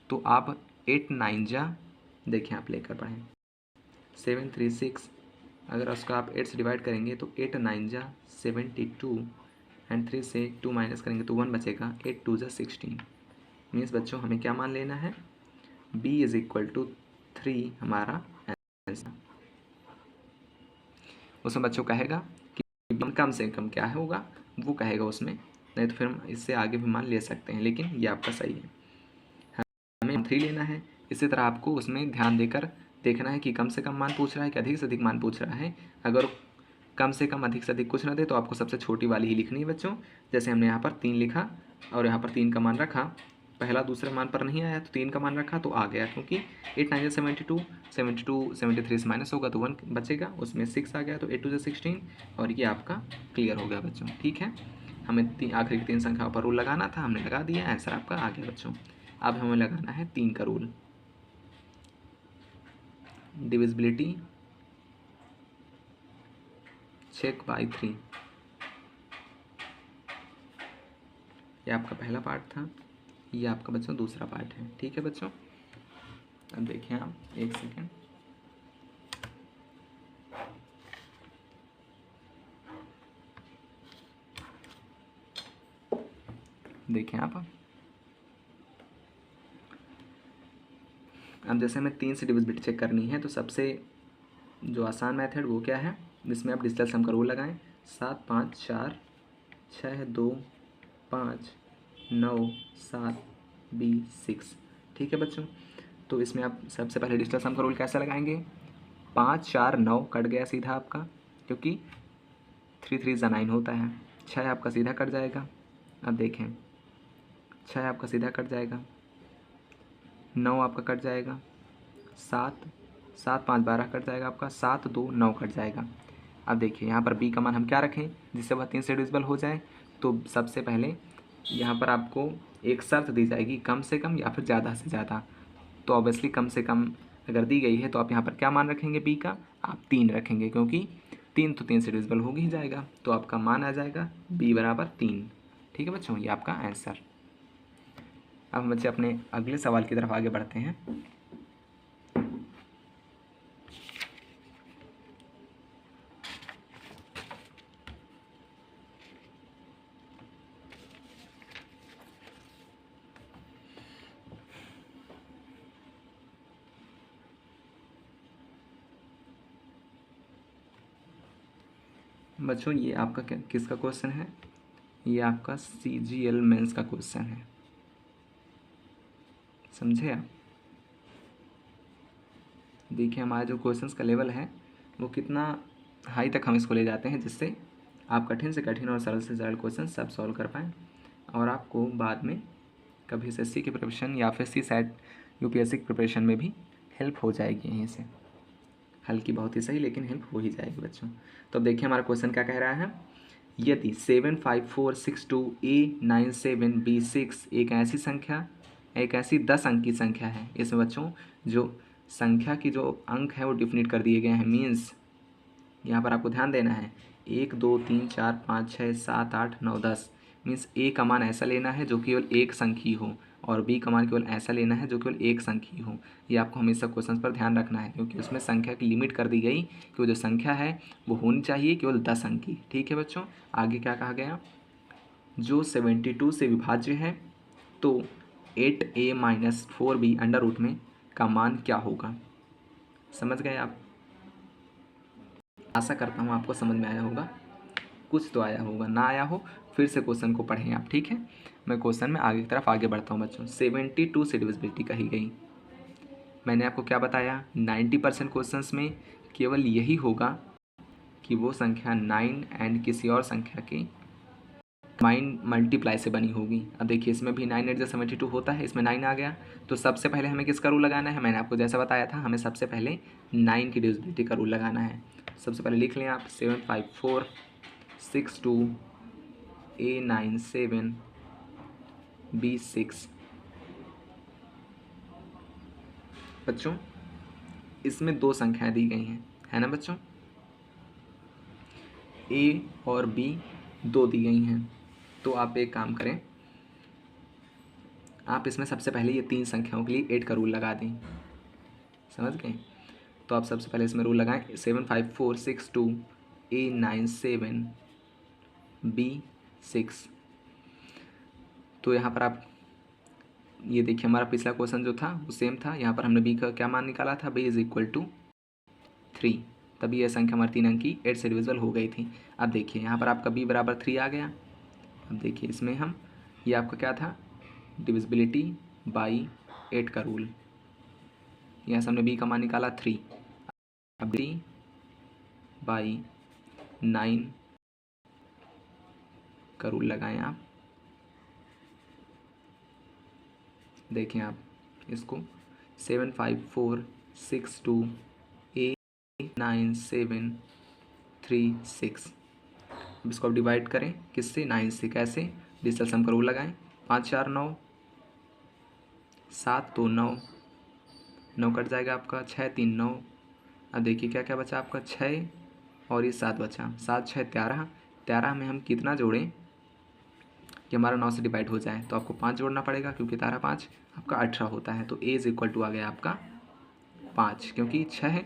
तो आप 8 9 जा, देखें आप लेकर पढ़ें 736, अगर उसका आप 8 से डिवाइड करेंगे तो 8 9 जा 72 एंड 3 से 2 माइनस करेंगे तो 1 बचेगा, 8 2 जा 16। मीन्स बच्चों हमें क्या मान लेना है, b इज इक्वल टू 3 हमारा आंसर। उसमें बच्चों कहेगा कि कम से कम क्या होगा वो कहेगा उसमें, नहीं तो फिर हम इससे आगे भी मान ले सकते हैं, लेकिन ये आपका सही है। हमें 3 लेना है। इसी तरह आपको उसमें ध्यान देकर देखना है कि कम से कम मान पूछ रहा है कि अधिक से अधिक मान पूछ रहा है। अगर कम से कम अधिक से अधिक कुछ ना दे तो आपको सबसे छोटी वाली ही लिखनी है बच्चों। जैसे हमने यहाँ पर 3 लिखा और यहाँ पर 3 का मान रखा, पहला दूसरे मान पर नहीं आया तो 3 का मान रखा तो आ गया, क्योंकि 8 9 72 73 से माइनस होगा तो 1 बचेगा, उसमें 6 आ गया तो 8 2 16, और ये आपका क्लियर हो गया बच्चों। ठीक है, हमें आखिरी की 3 संख्याओं पर रूल लगाना था, हमने लगा दिया, आंसर आपका आ गया बच्चों। अब हमें लगाना है 3 का रूल, डिविजिबिलिटी चेक बाय 3। ये आपका पहला पार्ट था, ये आपका बच्चों दूसरा पार्ट है। ठीक है बच्चों, अब देखिए आप एक सेकेंड, देखें आप। अब जैसे हमें 3 से डिविजिबिलिटी चेक करनी है तो सबसे जो आसान मेथड वो क्या है, जिसमें आप डिजिटल सम का रूल लगाएं, 7 5 4 6 2 5 9 7 B6। ठीक है बच्चों, तो इसमें आप सबसे पहले डिजिटल सम का रूल कैसे लगाएंगे, 5 4 9 कट गया सीधा आपका, क्योंकि 3 3 9 होता है, 6 आपका सीधा कट जाएगा। अब देखें 6 आपका सीधा कट जाएगा, 9 आपका कट जाएगा, 7 7 5 12 कट जाएगा आपका, 7 2 9 कट जाएगा। अब देखिए यहाँ पर बी का मान हम क्या रखें जिससे वह 3 से डिविजिबल हो जाए। तो सबसे पहले यहाँ पर आपको एक शर्त दी जाएगी, कम से कम या फिर ज़्यादा से ज़्यादा। तो ऑब्वियसली कम से कम अगर दी गई है तो आप यहाँ पर क्या मान रखेंगे बी का, आप 3 रखेंगे, क्योंकि 3 तो 3 से डिविजिबल हो ही जाएगा। तो आपका मान आ जाएगा बी बराबर 3। ठीक है बच्चों, ये आपका आंसर। अब हम बच्चे अपने अगले सवाल की तरफ आगे बढ़ते हैं। बच्चों ये आपका किसका क्वेश्चन है, ये आपका CGL मेंस का क्वेश्चन है, समझे आप। देखिए हमारा जो क्वेश्चंस का लेवल है वो कितना हाई तक हम इसको ले जाते हैं, जिससे आप कठिन से कठिन और सरल से सरल क्वेश्चन सब सॉल्व कर पाएँ और आपको बाद में कभी SSC की प्रिपरेशन या फिर CSAT UPSC की प्रिपरेशन में भी हेल्प हो जाएगी यहीं से। हल्की बहुत ही सही, लेकिन हेल्प हो ही जाएगी बच्चों। तो अब देखिए हमारा क्वेश्चन क्या कह रहा है, यदि 75462A97B6 एक ऐसी 10 अंक की संख्या है। इसमें बच्चों जो संख्या की जो अंक है वो डिफिनेट कर दिए गए हैं। मीन्स यहाँ पर आपको ध्यान देना है 1 2 3 4 5 6 7 8 9 10। मीन्स ए का मान ऐसा लेना है जो केवल एक संख्यी हो और बी का मान केवल ऐसा लेना है जो केवल एक संख्यी हो। ये आपको हमेशा क्वेश्चन पर ध्यान रखना है, क्योंकि उसमें संख्या की लिमिट कर दी गई कि वो जो संख्या है वो होनी चाहिए केवल 10 अंक की। ठीक है बच्चों, आगे क्या कहा गया, जो 72 से विभाज्य है तो 8A - 4B अंडर रूट में का मान क्या होगा। समझ गए आप। आशा करता हूँ आपको समझ में आया होगा, कुछ तो आया होगा, ना आया हो फिर से क्वेश्चन को पढ़ें आप। ठीक है, मैं क्वेश्चन में आगे की तरफ आगे बढ़ता हूँ बच्चों। 72 से डिविजिबिलिटी कही गई। मैंने आपको क्या बताया, 90% क्वेश्चंस में केवल यही होगा कि वो संख्या 9 एंड किसी और संख्या की माइन मल्टीप्लाई से बनी होगी। अब देखिए इसमें भी 9 8 72 होता है, इसमें 9 आ गया। तो सबसे पहले हमें किसका रूल लगाना है, मैंने आपको जैसा बताया था, हमें सबसे पहले 9 की डिविजिबिलिटी का रूल लगाना है। सबसे पहले लिख लें आप 75462A97B6। बच्चों इसमें 2 संख्याएं दी गई हैं, है ना बच्चों, A और B 2 दी गई हैं। तो आप एक काम करें, आप इसमें सबसे पहले ये 3 संख्याओं के लिए 8 का रूल लगा दें। समझ गए। तो आप सबसे पहले इसमें रूल लगाएं 75462A97B6। तो यहाँ पर आप ये देखिए हमारा पिछला क्वेश्चन जो था वो सेम था। यहाँ पर हमने बी का क्या मान निकाला था, b = 3। तभी यह संख्या हमारी 3 अंक की 8 से डिविजिबल हो गई थी। अब देखिए यहाँ पर आपका b बराबर 3 आ गया। अब देखिए इसमें हम ये आपका क्या था, डिविजिबिलिटी बाई 8 का रूल। यहाँ से हमने b का मान निकाला 3। अब 3/9 का रूल लगाएं आप। देखें आप इसको 75462A9736। अब इसको आप डिवाइड करें किससे, 9 से। कैसे, डिजिटल सम का रूल लगाएं। 5 4 9, 7 2 9, 9 कट जाएगा आपका, 6 3 9। अब देखिए क्या क्या बचा आपका, 6 और ये 7 बचा, 7 6 13। 13 में हम कितना जोड़ें कि हमारा 9 से डिवाइड हो जाए, तो आपको 5 जोड़ना पड़ेगा, क्योंकि 13 5 आपका 18 होता है। तो A = आ गया आपका 5, क्योंकि 6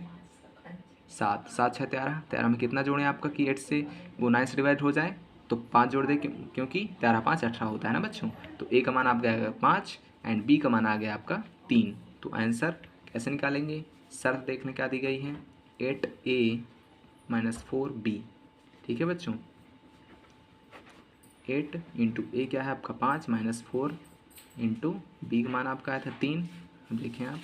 7 7 6 13, 13 में कितना जोड़ें आपका कि 8 से वो 9 से डिवाइड हो जाए, तो 5 जोड़ दें, क्योंकि 13 5 18 होता है ना बच्चों। तो A का मान आप गया 5 एंड B का मान आ गया आपका 3। तो आंसर कैसे निकालेंगे, शर्त देखने क्या दी गई है, 8A - 4B। ठीक है बच्चों, 8 इंटू A क्या है आपका 5 -4 इंटू B का मान आपका आया था 3। अब देखें आप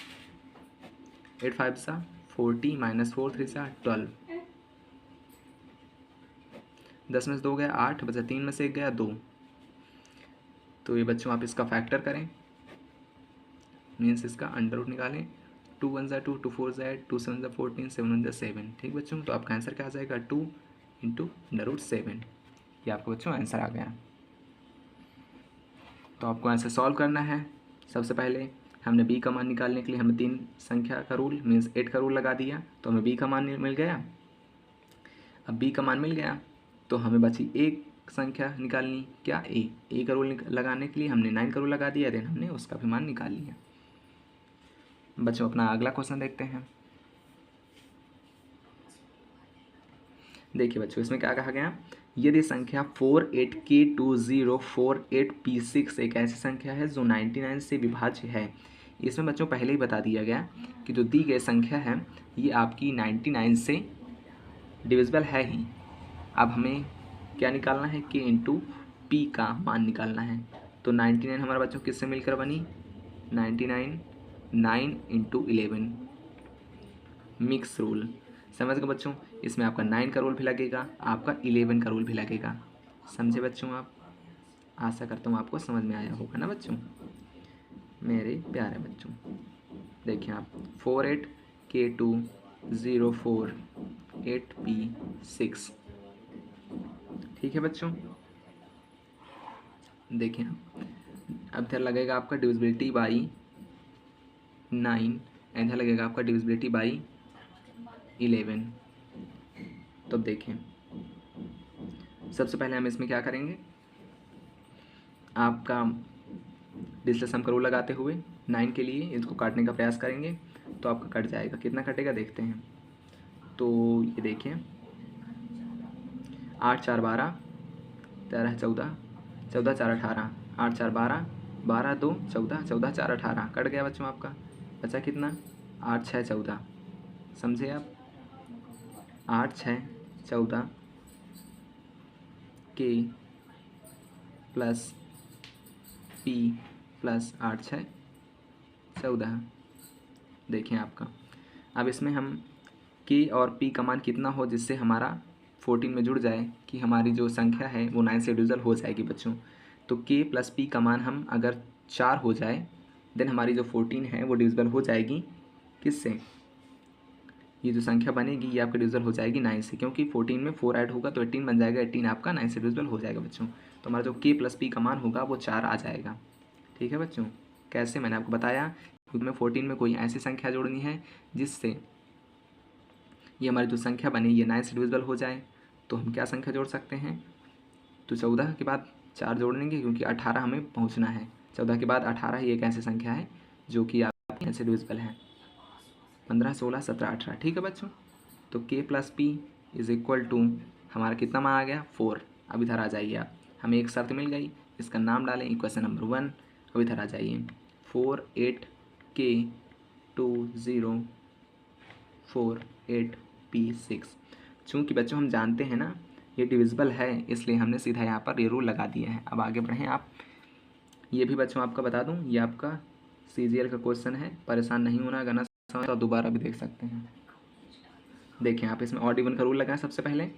8 5 सा 40 -4 3 सा 12। 10 में से 2 गया 8, बचा 3 में से 1 गया 2। तो ये बच्चों आप इसका फैक्टर करें, मीन्स इसका अंडर रूट निकालें। 2 1 ज़ा 2, 2 4 ज़ा 8, 2 7 ज़ा 14, 7 1 ज़ा 7। ठीक बच्चों, तो आपका आंसर क्या आ जाएगा 2 इंटू अंडर रूट 7। ये आपका बच्चों आंसर आ गया। तो आपको आंसर सॉल्व करना है। सबसे पहले हमने b का मान निकालने के लिए हमें 3 संख्या का रूल मीन्स 8 का रूल लगा दिया, तो हमें b का मान मिल गया। अब b का मान मिल गया तो हमें बची एक संख्या निकालनी, क्या a का रूल लगाने के लिए हमने 9 का रूल लगा दिया, देन हमने उसका भी मान निकाल लिया। बच्चों अपना अगला क्वेश्चन देखते हैं। देखिए बच्चों इसमें क्या कहा गया, यदि संख्या 48K2048P6 एक ऐसी संख्या है जो 99 से विभाज्य है। इसमें बच्चों पहले ही बता दिया गया कि जो दी गई संख्या है ये आपकी 99 से डिविजिबल है ही। अब हमें क्या निकालना है, K इंटू P का मान निकालना है। तो 99 हमारा बच्चों किससे मिलकर बनी, 99 9 इंटू 11 मिक्स रूल। समझ गए बच्चों, इसमें आपका 9 का रूल भी लगेगा, आपका 11 का रूल भी लगेगा। समझे बच्चों आप, आशा करता हूँ आपको समझ में आया होगा ना बच्चों, मेरे प्यारे बच्चों। देखिए आप 48K2048P6। ठीक है बच्चों, देखिए अब इधर लगेगा आपका डिविजिबिलिटी बाई 9, इधर लगेगा आपका डिविजिबिलिटी बाई 11। तो अब देखें सबसे पहले हम इसमें क्या करेंगे, आपका डिजिटल सम का रूल लगाते हुए 9 के लिए इसको काटने का प्रयास करेंगे तो आपका कट जाएगा। कितना कटेगा देखते हैं। तो ये देखिए 8 4 12, 13 14, 14 4 18, 8 4 12, 12 2 14, 14 4 18 कट गया बच्चों आपका। बचा कितना, 8 6 14। समझे आप, 8 6 14 K प्लस P प्लस 8 6 14। देखें आपका, अब इसमें हम K और P का मान कितना हो जिससे हमारा 14 में जुड़ जाए कि हमारी जो संख्या है वो 9 से डिविजिबल हो जाएगी बच्चों। तो K प्लस P का मान हम अगर 4 हो जाए देन हमारी जो 14 है वो डिविजिबल हो जाएगी किससे, ये जो संख्या बनेगी ये आपका डिविजिबल हो जाएगी 9 से, क्योंकि 14 में 4 ऐड होगा तो 18 बन जाएगा, 18 आपका 9 से डिविजिबल हो जाएगा बच्चों। तो हमारा जो K प्लस P का मान होगा वो 4 आ जाएगा। ठीक है बच्चों, कैसे मैंने आपको बताया, क्योंकि में 14 में कोई ऐसी संख्या जोड़नी है जिससे ये हमारी जो संख्या बनी ये 9 से डिविजिबल हो जाए। तो हम क्या संख्या जोड़ सकते हैं, तो 14 के बाद 4 जोड़ लेंगे क्योंकि 18 हमें पहुंचना है। 14 के बाद 18 ही एक ऐसी संख्या है जो कि आपके 9 से डिविजिबल है। 15 16 17 18। ठीक है बच्चों, तो K plus P is equal to हमारा कितना मान आ गया 4। अब इधर आ जाइए आप, हमें एक शर्त मिल गई, इसका नाम डालें इक्वेशन नंबर 1। अब इधर आ जाइए 48K2048P6। चूँकि बच्चों हम जानते हैं ना ये डिविजिबल है इसलिए हमने सीधा यहाँ पर ये रूल लगा दिया है। अब आगे बढ़ें आप, ये भी बच्चों आपका बता दूँ ये आपका CGL का क्वेश्चन है, परेशान नहीं होना, अगर ना समझ तो दोबारा भी देख सकते हैं। देखें आप, इसमें ऑड इवन का रूल लगाएं सबसे पहले,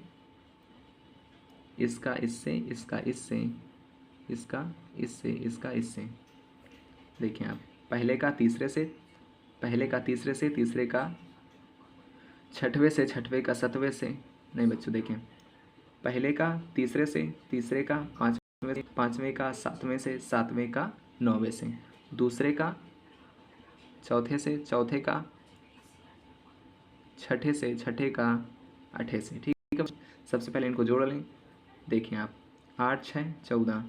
इसका इससे, इसका इससे, इसका इससे, इसका इससे। देखें आप, पहले का तीसरे से, पहले का तीसरे से, तीसरे का छठवें से, छठवें का सतवें से, नहीं बच्चों देखें, पहले का तीसरे से, तीसरे का पाँचवें से, पाँचवें का सातवें से, सातवें का नौवें से, दूसरे का चौथे से, चौथे का छठे से, छठे का आठे से। ठीक है, सबसे पहले इनको जोड़ लें। देखिए आप 8 6 14,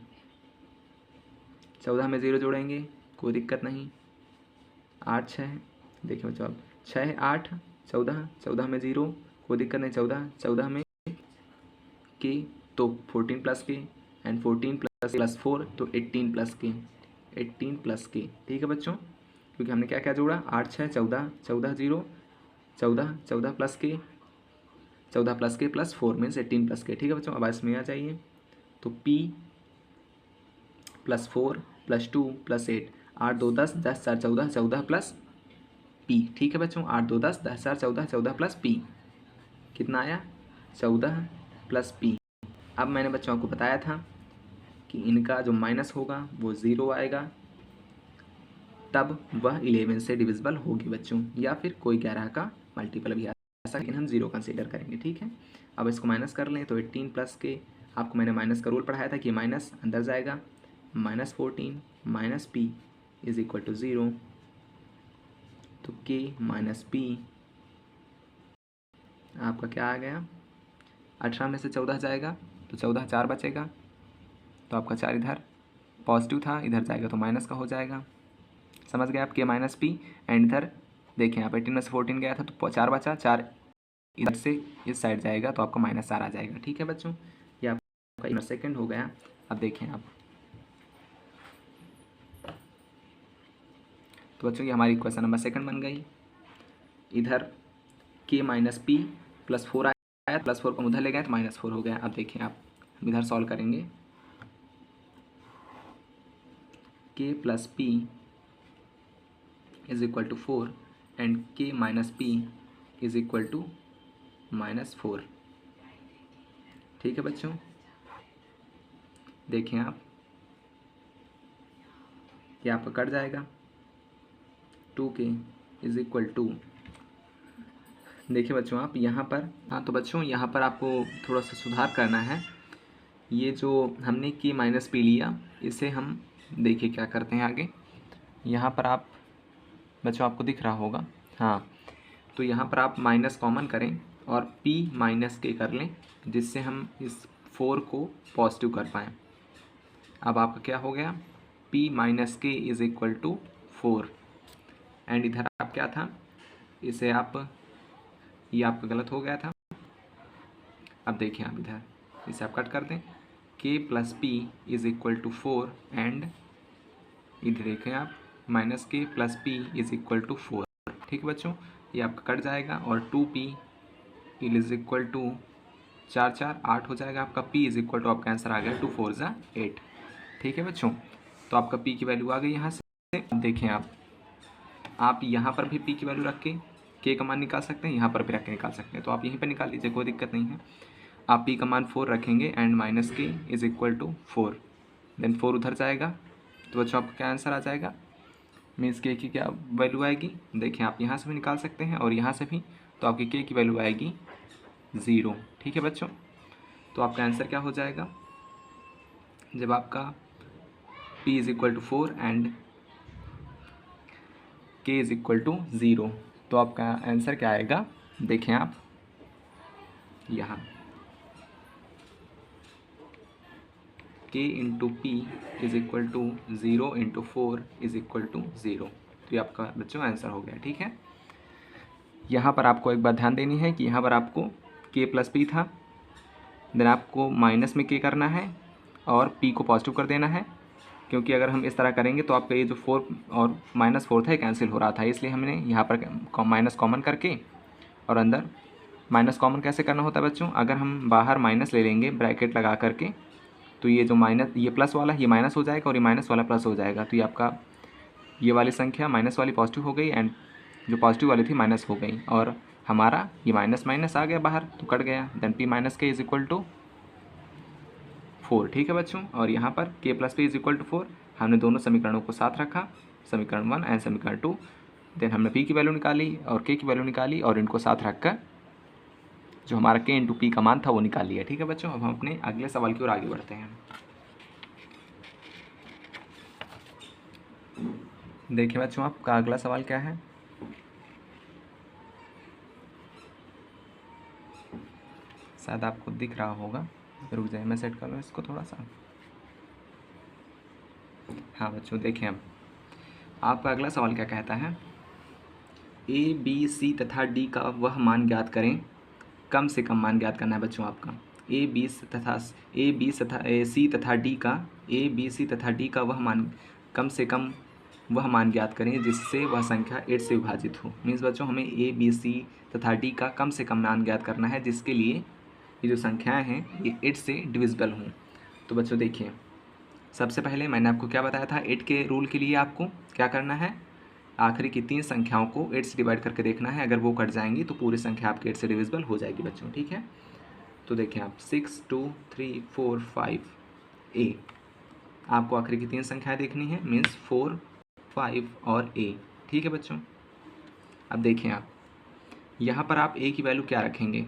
14 में 0 जोड़ेंगे कोई दिक्कत नहीं, 8 6, देखिए बच्चों आप 6 8 14, 14 में 0 कोई दिक्कत नहीं, 14 14 में के तो 14 प्लस के एंड 14 प्लस 4 तो 18 प्लस के, 18 प्लस के। ठीक है बच्चों, क्योंकि हमने क्या क्या जोड़ा 8 6 14, 14 0, 14 14 प्लस के, 14 प्लस के प्लस 4 मीन्स 18 प्लस के। ठीक है बच्चों, अब इसमें आ जाइए, तो P plus 4 plus 2 plus 8, 8 2 10, 10 4 14, 14 plus P। ठीक है बच्चों, 8 2 10, 10 4 14, 14 प्लस P कितना आया 14 प्लस P। अब मैंने बच्चों आपको बताया था कि इनका जो माइनस होगा वो 0 आएगा, तब वह 11 से डिविजिबल होगी बच्चों, या फिर कोई 11 का मल्टीपल भी आ सकता है, लेकिन हम 0 कंसीडर करेंगे। ठीक है, अब इसको माइनस कर लें तो 18 प्लस के, आपको मैंने माइनस का रूल पढ़ाया था कि माइनस अंदर जाएगा, -14 minus P is equal to 0, तो के माइनस पी आपका क्या आ गया, 18 में से 14 जाएगा तो 14 4 बचेगा, तो आपका 4 इधर पॉजिटिव था, इधर जाएगा तो माइनस का हो जाएगा। समझ गए आप, के माइनस पी, एंड इधर देखें आप 18 में से 14 गया था तो 4 बचा, 4 इधर से इस साइड जाएगा तो आपका -4 आ जाएगा। ठीक है बच्चों, ये आपका सेकंड हो गया। अब देखें आप, तो बच्चों ये हमारी क्वेश्चन नंबर सेकंड बन गई। इधर के माइनस पी प्लस 4 आया, +4 को उधर ले गए तो -4 हो गया। अब देखिए आप, हम इधर सॉल्व करेंगे, k plus P is equal to 4 and k minus P is equal to -4। ठीक है बच्चों, देखें आप, ये आपका कट जाएगा, 2k इज इक्वल टू, देखिए बच्चों आप यहाँ पर, हाँ तो बच्चों यहाँ पर आपको थोड़ा सा सुधार करना है। ये जो हमने के माइनस पी लिया, इसे हम देखिए क्या करते हैं आगे। यहाँ पर आप बच्चों आपको दिख रहा होगा, हाँ, तो यहाँ पर आप माइनस कॉमन करें और p माइनस के कर लें, जिससे हम इस 4 को पॉजिटिव कर पाएँ। अब आपका क्या हो गया, p minus K is equal to 4, and इधर आप क्या था, इसे आप, ये आपका गलत हो गया था। अब देखिए आप इधर इसे आप कट कर दें, k plus P is equal to 4 and इधर देखें आप minus K plus P is equal to 4। ठीक है बच्चों, ये आपका कट जाएगा और 2p इज इक्वल टू 4 4 8 हो जाएगा आपका, p इज इक्वल टू आपका आंसर आ गया 2 4 ज़ा 8। ठीक है बच्चों, तो आपका p की वैल्यू आ गई यहाँ से। देखें आप यहाँ पर भी p की वैल्यू रख के k का मान निकाल सकते हैं, यहाँ पर भी रख के निकाल सकते हैं, तो आप यहीं पर निकाल लीजिए, कोई दिक्कत नहीं है। आप p का मान 4 रखेंगे and minus K is equal to 4, then 4 उधर जाएगा, तो बच्चों आपका क्या आंसर आ जाएगा, मीन्स के की क्या वैल्यू आएगी, देखिए आप यहाँ से भी निकाल सकते हैं और यहाँ से भी, तो आपकी के की वैल्यू आएगी 0। ठीक है बच्चों, तो आपका आंसर क्या हो जाएगा, जब आपका p is equal to 4 and k is equal to 0, तो आपका आंसर क्या आएगा, देखें आप यहाँ k into P is equal to 0 into 4 is equal to 0, तो ये आपका बच्चों आंसर हो गया। ठीक है, यहाँ पर आपको एक बात ध्यान देनी है कि यहाँ पर आपको k प्लस पी था, देन आपको माइनस में k करना है और p को पॉजिटिव कर देना है, क्योंकि अगर हम इस तरह करेंगे तो आपका ये जो 4 और -4 था ये कैंसिल हो रहा था, इसलिए हमने यहाँ पर माइनस कॉमन करके और अंदर माइनस कॉमन कैसे करना होता है बच्चों, अगर हम बाहर माइनस ले लेंगे ब्रैकेट लगा करके, तो ये जो माइनस, ये प्लस वाला ये माइनस हो जाएगा और ये माइनस वाला प्लस हो जाएगा, तो ये आपका ये वाली संख्या माइनस वाली पॉजिटिव हो गई एंड जो पॉजिटिव वाली थी माइनस हो गई, और हमारा ये माइनस माइनस आ गया बाहर तो कट गया, then p minus K is equal to 4। ठीक है बच्चों, और यहाँ पर k plus P is equal to 4, हमने दोनों समीकरणों को साथ रखा, समीकरण 1 एंड समीकरण 2, देन हमने p की वैल्यू निकाली और k की वैल्यू निकाली और इनको साथ रखकर जो हमारा k इंटू पी का मान था वो निकाल लिया। ठीक है बच्चों, अब हम अपने अगले सवाल की ओर आगे बढ़ते हैं। देखिए बच्चों, आपका अगला सवाल क्या है, शायद आपको दिख रहा होगा, रुक जाइए मैं सेट कर लूँ इसको थोड़ा सा। हाँ बच्चों देखें, अब आपका अगला सवाल क्या कहता है, ए बी सी तथा डी का वह मान ज्ञात करें, कम से कम मान ज्ञात करना है बच्चों आपका, ए बी सी तथा डी का, ए बी सी तथा डी का वह मान, कम से कम वह मान ज्ञात करें जिससे वह संख्या 8 से विभाजित हो। मीन्स बच्चों हमें ए बी सी तथा डी का कम से कम मान ज्ञात करना है जिसके लिए ये जो संख्याएं हैं ये 8 से डिविजिबल हों। तो बच्चों देखिए, सबसे पहले मैंने आपको क्या बताया था, 8 के रूल के लिए आपको क्या करना है, आखिरी की 3 संख्याओं को 8 से डिवाइड करके देखना है, अगर वो कट जाएंगी तो पूरी संख्या आपकी 8 से डिविजिबल हो जाएगी बच्चों। ठीक है, तो देखिए आप 6 2 3 4 5 ए, आपको आखिरी की 3 संख्याएं देखनी है, मीन्स 4, 5 और a। ठीक है बच्चों। अब देखें आप यहाँ पर आप a की वैल्यू क्या रखेंगे।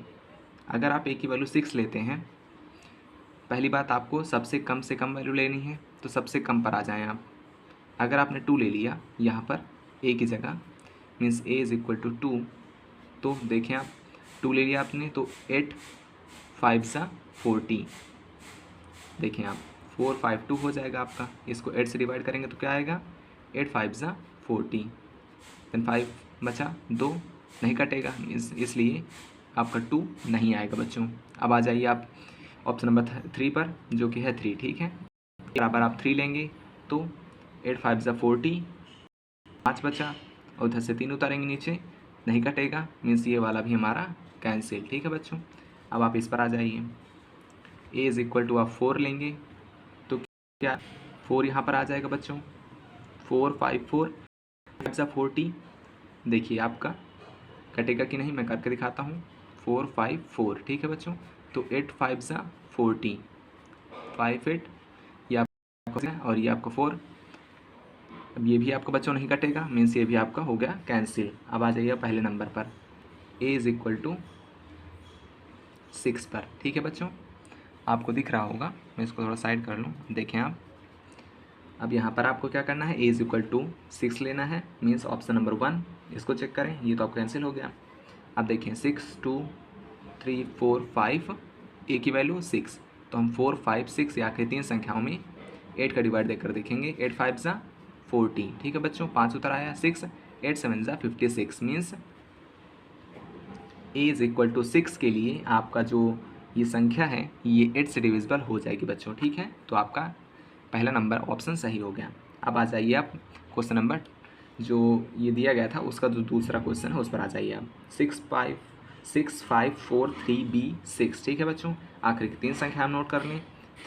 अगर आप a की वैल्यू 6 लेते हैं, पहली बात आपको सबसे कम से कम वैल्यू लेनी है, तो सबसे कम पर आ जाएं आप। अगर आपने 2 ले लिया यहाँ पर a की जगह, means a is equal to 2, तो देखें आप 2 ले लिया आपने तो 8 5 सा 40। देखें आप 4 5 2 हो जाएगा आपका। इसको 8 से डिवाइड करेंगे तो क्या आएगा, 8 5 सा 40। देन 5 बचा 2, नहीं कटेगा, इसलिए आपका 2 नहीं आएगा बच्चों। अब आ जाइए आप ऑप्शन नंबर 3 पर, जो कि है 3। ठीक है, बराबर आप 3 लेंगे तो 8 5 सा 40, 5 बचा और उधर से 3 उतारेंगे नीचे, नहीं कटेगा, मीन्स ये वाला भी हमारा कैंसिल। ठीक है बच्चों। अब आप इस पर आ जाइए, a इज़ इक्वल टू आप 4 लेंगे तो क्या 4 यहाँ पर आ जाएगा बच्चों, 4 5 4 5 सा 40। देखिए आपका कटेगा कि नहीं, मैं करके दिखाता हूँ। 4 5 4, ठीक है बच्चों। तो 8 5 सा 40, 5 8, ये आपका और ये आपका 4। अब ये भी आपका बच्चों नहीं कटेगा, मीन्स ये भी आपका हो गया कैंसिल। अब आ जाइए पहले नंबर पर, a इज़ इक्वल टू 6 पर। ठीक है बच्चों, आपको दिख रहा होगा, मैं इसको थोड़ा साइड कर लूँ। देखें आप, अब यहाँ पर आपको क्या करना है, a इज़ इक्वल टू 6 लेना है, मीन्स ऑप्शन नंबर 1। इसको चेक करें, ये तो आपका कैंसिल हो गया। अब देखें 6 2 3 4 5, a की वैल्यू 6, तो हम 4 5 6 या आखिरी 3 संख्याओं में 8 का डिवाइड देकर देखेंगे। 8 5 सा 40, ठीक है बच्चों, 5 उतर आया, 6 8 7 सा 56, means a is equal to 6 के लिए आपका जो ये संख्या है ये 8 से डिविजिबल हो जाएगी बच्चों। ठीक है, तो आपका पहला नंबर ऑप्शन सही हो गया। अब आ जाइए आप क्वेश्चन नंबर जो ये दिया गया था उसका जो दूसरा क्वेश्चन है उस पर आ जाइए आप। 6 5 4 3 b 6, ठीक है बच्चों। आखिरी की 3 संख्या हम नोट कर लें,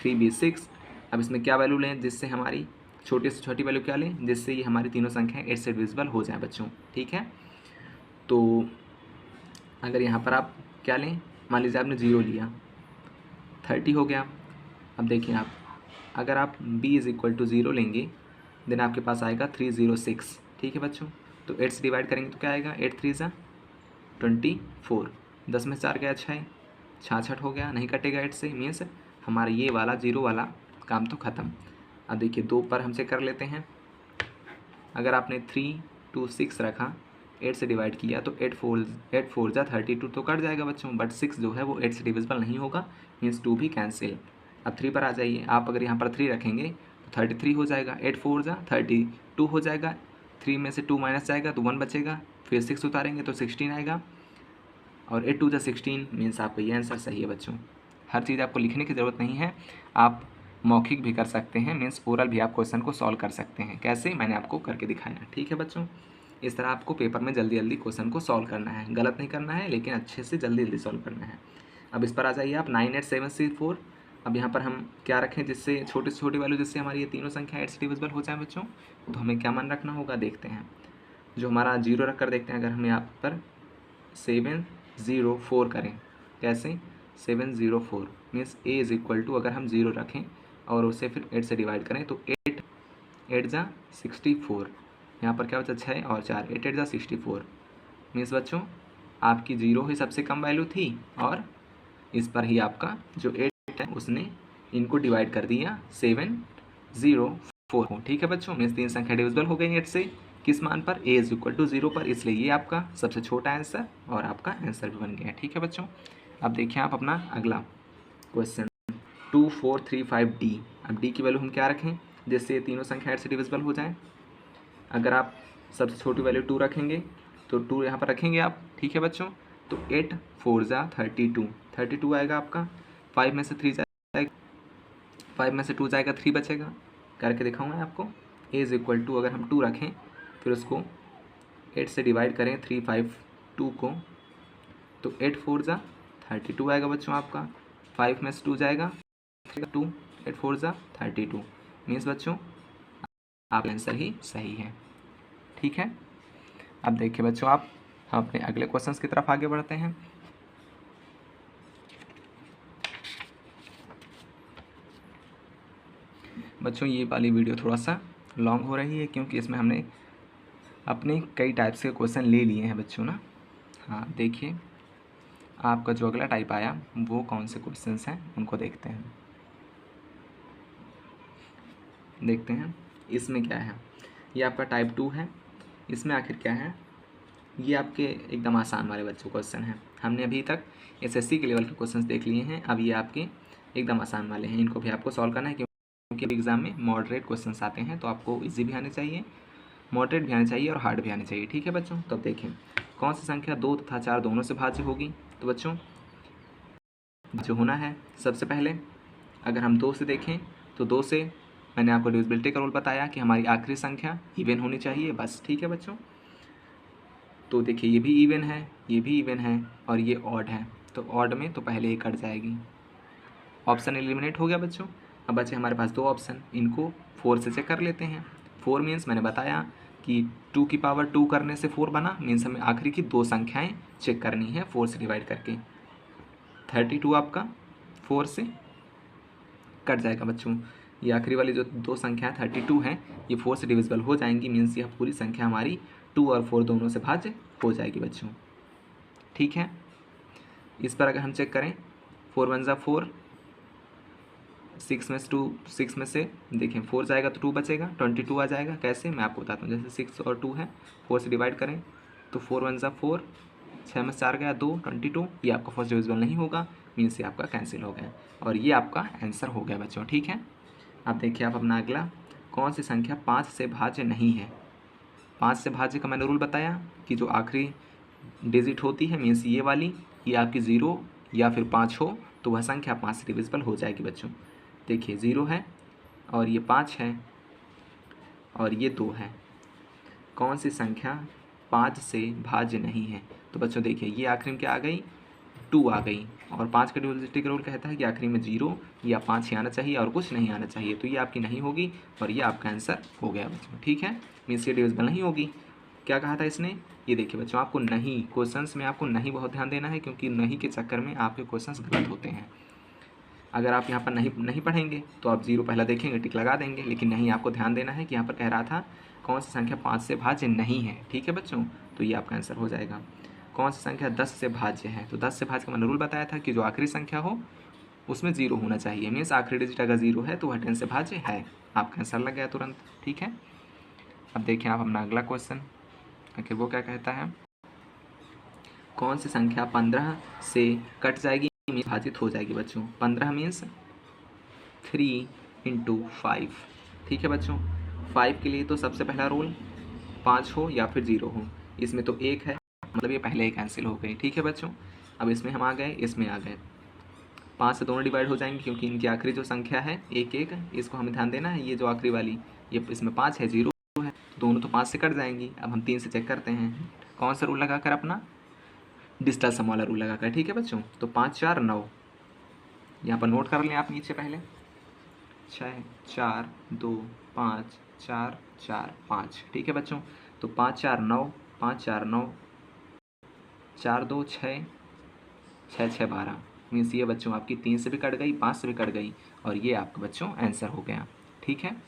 3 b 6। अब इसमें क्या वैल्यू लें जिससे हमारी छोटी से छोटी वैल्यू क्या लें, जिससे ये हमारी तीनों संख्याएँ 8 से डिविजिबल हो जाएँ बच्चों। ठीक है, तो अगर यहाँ पर आप क्या लें, मान लीजिए आपने 0 लिया, 30 हो गया। अब देखिए आप, अगर आप b इज़ इक्वल टू 0 लेंगे, देन आपके पास आएगा 306। ठीक है बच्चों, तो 8 से डिवाइड करेंगे तो क्या आएगा, 8 3 सा 24, 10 में 4 गया 6, 66 हो गया, नहीं कटेगा 8 से, मीन्स हमारा ये वाला 0 वाला काम तो ख़त्म। अब देखिए 2 पर हमसे कर लेते हैं। अगर आपने 3 2 6 रखा, 8 से डिवाइड किया तो 8 4 जा 32 तो कट जाएगा बच्चों, बट 6 जो है वो 8 से डिविजिबल नहीं होगा, मीन्स 2 भी कैंसिल। अब 3 पर आ जाइए आप, अगर यहाँ पर 3 रखेंगे तो 33 हो जाएगा, 8 4 जा 32 हो जाएगा, 3 में से 2 माइनस जाएगा तो 1 बचेगा, फिर 6 उतारेंगे तो 16 आएगा, और 8 2 जा 16, मीन्स आपका ये आंसर सही है बच्चों। हर चीज़ आपको लिखने की ज़रूरत नहीं है, आप मौखिक भी कर सकते हैं, मीन्स ओरल भी आप क्वेश्चन को सॉल्व कर सकते हैं। कैसे, मैंने आपको करके दिखाया। ठीक है बच्चों, इस तरह आपको पेपर में जल्दी जल्दी क्वेश्चन को सॉल्व करना है, गलत नहीं करना है, लेकिन अच्छे से जल्दी जल्दी सॉल्व करना है। अब इस पर आ जाइए आप, 9 8 7 6 4। अब यहाँ पर हम क्या रखें जिससे छोटी से छोटी वैल्यू, जिससे हमारी ये तीनों संख्या 8 से डिविजिबल हो जाए बच्चों, तो हमें क्या मान रखना होगा, देखते हैं। जो हमारा 0 रख कर देखते हैं, अगर हम यहाँ पर 704 करें, कैसे 704, means a is equal to, अगर हम 0 रखें और उसे फिर 8 से डिवाइड करें तो 8 8 जा 64, यहाँ पर क्या बचा 6 और 4, 8 8 जा 64, मीन्स बच्चों आपकी 0 ही सबसे कम वैल्यू थी, और इस पर ही आपका जो 8 है उसने इनको डिवाइड कर दिया 704। ठीक है बच्चों, मीन्स 3 संख्या डिविजिबल हो गई 8 से, किस मान पर, a इज इक्वल टू 0 पर, इसलिए ये आपका सबसे छोटा आंसर और आपका आंसर भी बन गया। ठीक है बच्चों, अब देखिए आप अपना अगला क्वेश्चन 2 4 3 5 d। अब d की वैल्यू हम क्या रखें जिससे ये तीनों संख्या 8 से डिविजिबल हो जाएं। अगर आप सबसे छोटी वैल्यू 2 रखेंगे तो 2 यहाँ पर रखेंगे आप। ठीक है बच्चों, तो 8 4 जा 32, 32 आएगा आपका, 5 में से 3 जाएगा, 5 में से 2 जाएगा, 3 बचेगा, करके दिखाऊंगा आपको। a इज़ इक्वल टू, अगर हम 2 रखें फिर उसको 8 से डिवाइड करें 3 5 2 को, तो 8 4 जा 32 आएगा बच्चों आपका, 5 में से 2 जाएगा 2, 8 4 जा 32, मीन्स बच्चों आप आंसर ही सही है। ठीक है, अब देखिए बच्चों आप, हम अपने अगले क्वेश्चंस की तरफ आगे बढ़ते हैं। बच्चों ये वाली वीडियो थोड़ा सा लॉन्ग हो रही है क्योंकि इसमें हमने अपने कई टाइप्स के क्वेश्चन ले लिए हैं बच्चों ना। हाँ देखिए, आपका जो अगला टाइप आया वो कौन से क्वेश्चंस हैं उनको देखते हैं। इसमें क्या है, ये आपका टाइप 2 है। इसमें आखिर क्या है, ये आपके एकदम आसान वाले बच्चों क्वेश्चन हैं। हमने अभी तक एसएससी के लेवल के क्वेश्चंस देख लिए हैं, अब ये आपके एकदम आसान वाले हैं। इनको भी आपको सॉल्व करना है क्योंकि एग्ज़ाम में मॉडरेट क्वेश्चंस आते हैं, तो आपको इजी भी आने चाहिए, मॉडरेट भी आने चाहिए और हार्ड भी आने चाहिए। ठीक है बच्चों, तो अब देखें कौन सी संख्या 2 तथा 4 दोनों से भाज्य होगी। तो बच्चों जो होना है, सबसे पहले अगर हम 2 से देखें तो 2 से मैंने आपको डिविजिबिलिटी का रूल बताया कि हमारी आखिरी संख्या इवन होनी चाहिए बस। ठीक है बच्चों, तो देखिए ये भी इवन है, ये भी इवन है और ये ऑड है, तो ऑड में तो पहले ही कट जाएगी। ऑप्शन एलिमिनेट हो गया बच्चों। अब बचे हमारे पास 2 ऑप्शन, इनको 4 से चेक कर लेते हैं। 4 मीन्स मैंने बताया कि 2 की पावर 2 करने से 4 बना, मीन्स हमें आखिरी की 2 संख्याएं चेक करनी है 4 से डिवाइड करके। 32 आपका 4 से कट जाएगा बच्चों। ये आखिरी वाली जो 2 संख्याएं 32 हैं, ये 4 से डिविजिबल हो जाएंगी, मीन्स यह पूरी संख्या हमारी 2 और 4 दोनों से भाज्य हो जाएगी बच्चों। ठीक है, इस पर अगर हम चेक करें 4 वन ज़ा 4, 6 में से देखें 4 जाएगा तो 2 बचेगा, 22 आ जाएगा। कैसे, मैं आपको बताता हूँ। जैसे 6 और 2 है, 4 से डिवाइड करें तो 4 वन ज़ा 4, 6 में 4 गया 2, 22। ये आपका फर्स्ट डिविजिबल नहीं होगा, मीन्स ये आपका कैंसिल हो गया और ये आपका आंसर हो गया बच्चों। ठीक है, अब देखिए आप अपना अगला, कौन सी संख्या 5 से भाज्य नहीं है। 5 से भाज्य का मैंने रूल बताया कि जो आखिरी डिजिट होती है, मीन्स ये वाली, ये आपकी 0 या फिर 5 हो तो वह संख्या 5 से डिविजिबल हो जाएगी बच्चों। देखिए 0 है और ये 5 है और ये 2 है, कौन सी संख्या 5 से भाज्य नहीं है। तो बच्चों देखिए ये आखिरी में क्या आ गई, 2 आ गई, और 5 का डिविजिबिलिटी का रूल कहता है कि आखिरी में 0 या 5 ही आना चाहिए और कुछ नहीं आना चाहिए, तो ये आपकी नहीं होगी और ये आपका आंसर हो गया बच्चों। ठीक है, मीन्स ये डिविजिबल नहीं होगी। क्या कहा था इसने, ये देखिए बच्चों, आपको नहीं, क्वेश्चंस में आपको नहीं बहुत ध्यान देना है क्योंकि नहीं के चक्कर में आपके क्वेश्चंस गलत होते हैं। अगर आप यहाँ पर नहीं पढ़ेंगे तो आप 0 पहला देखेंगे, टिक लगा देंगे, लेकिन नहीं, आपको ध्यान देना है कि यहाँ पर कह रहा था कौन सी संख्या 5 से भाज्य नहीं है। ठीक है बच्चों, तो ये आपका आंसर हो जाएगा। कौन सी संख्या 10 से भाज्य है, तो 10 से भाज्य का मैंने रूल बताया था कि जो आखिरी संख्या हो उसमें 0 होना चाहिए, मीन्स आखिरी डिजिट अगर 0 है तो वह 10 से भाज्य है। आपका आंसर लग गया तुरंत। ठीक है, अब देखिए आप अपना अगला क्वेश्चन, आखिर वो क्या कहता है, कौन सी संख्या 15 से कट जाएगी, विभाजित हो जाएगी बच्चों। 15 मीन्स 3 इंटू 5। ठीक है बच्चों, 5 के लिए तो सबसे पहला रूल 5 हो या फिर 0 हो, इसमें तो 1 है, मतलब ये पहले ही कैंसिल हो गई। ठीक है बच्चों, अब इसमें हम आ गए, इसमें आ गए, 5 से दोनों डिवाइड हो जाएंगे क्योंकि इनकी आखिरी जो संख्या है 1 1, इसको हमें ध्यान देना है। ये जो आखिरी वाली, ये इसमें 5 है, 0 है, दोनों तो 5 से कट जाएंगी। अब हम 3 से चेक करते हैं, कौन सा रूल लगाकर, अपना डिजिटल सम वाला रूल लगाकर। ठीक है बच्चों, तो 5 4 9, यहाँ पर नोट कर लें आप नीचे पहले, 6 4 2 5 4 4 5। ठीक है बच्चों, तो 5 4 9, 5 4 9, 4 2 6, 6 6 12, मीन्स ये बच्चों आपकी 3 से भी कट गई, 5 से भी कट गई और ये आपका बच्चों आंसर हो गया। ठीक है,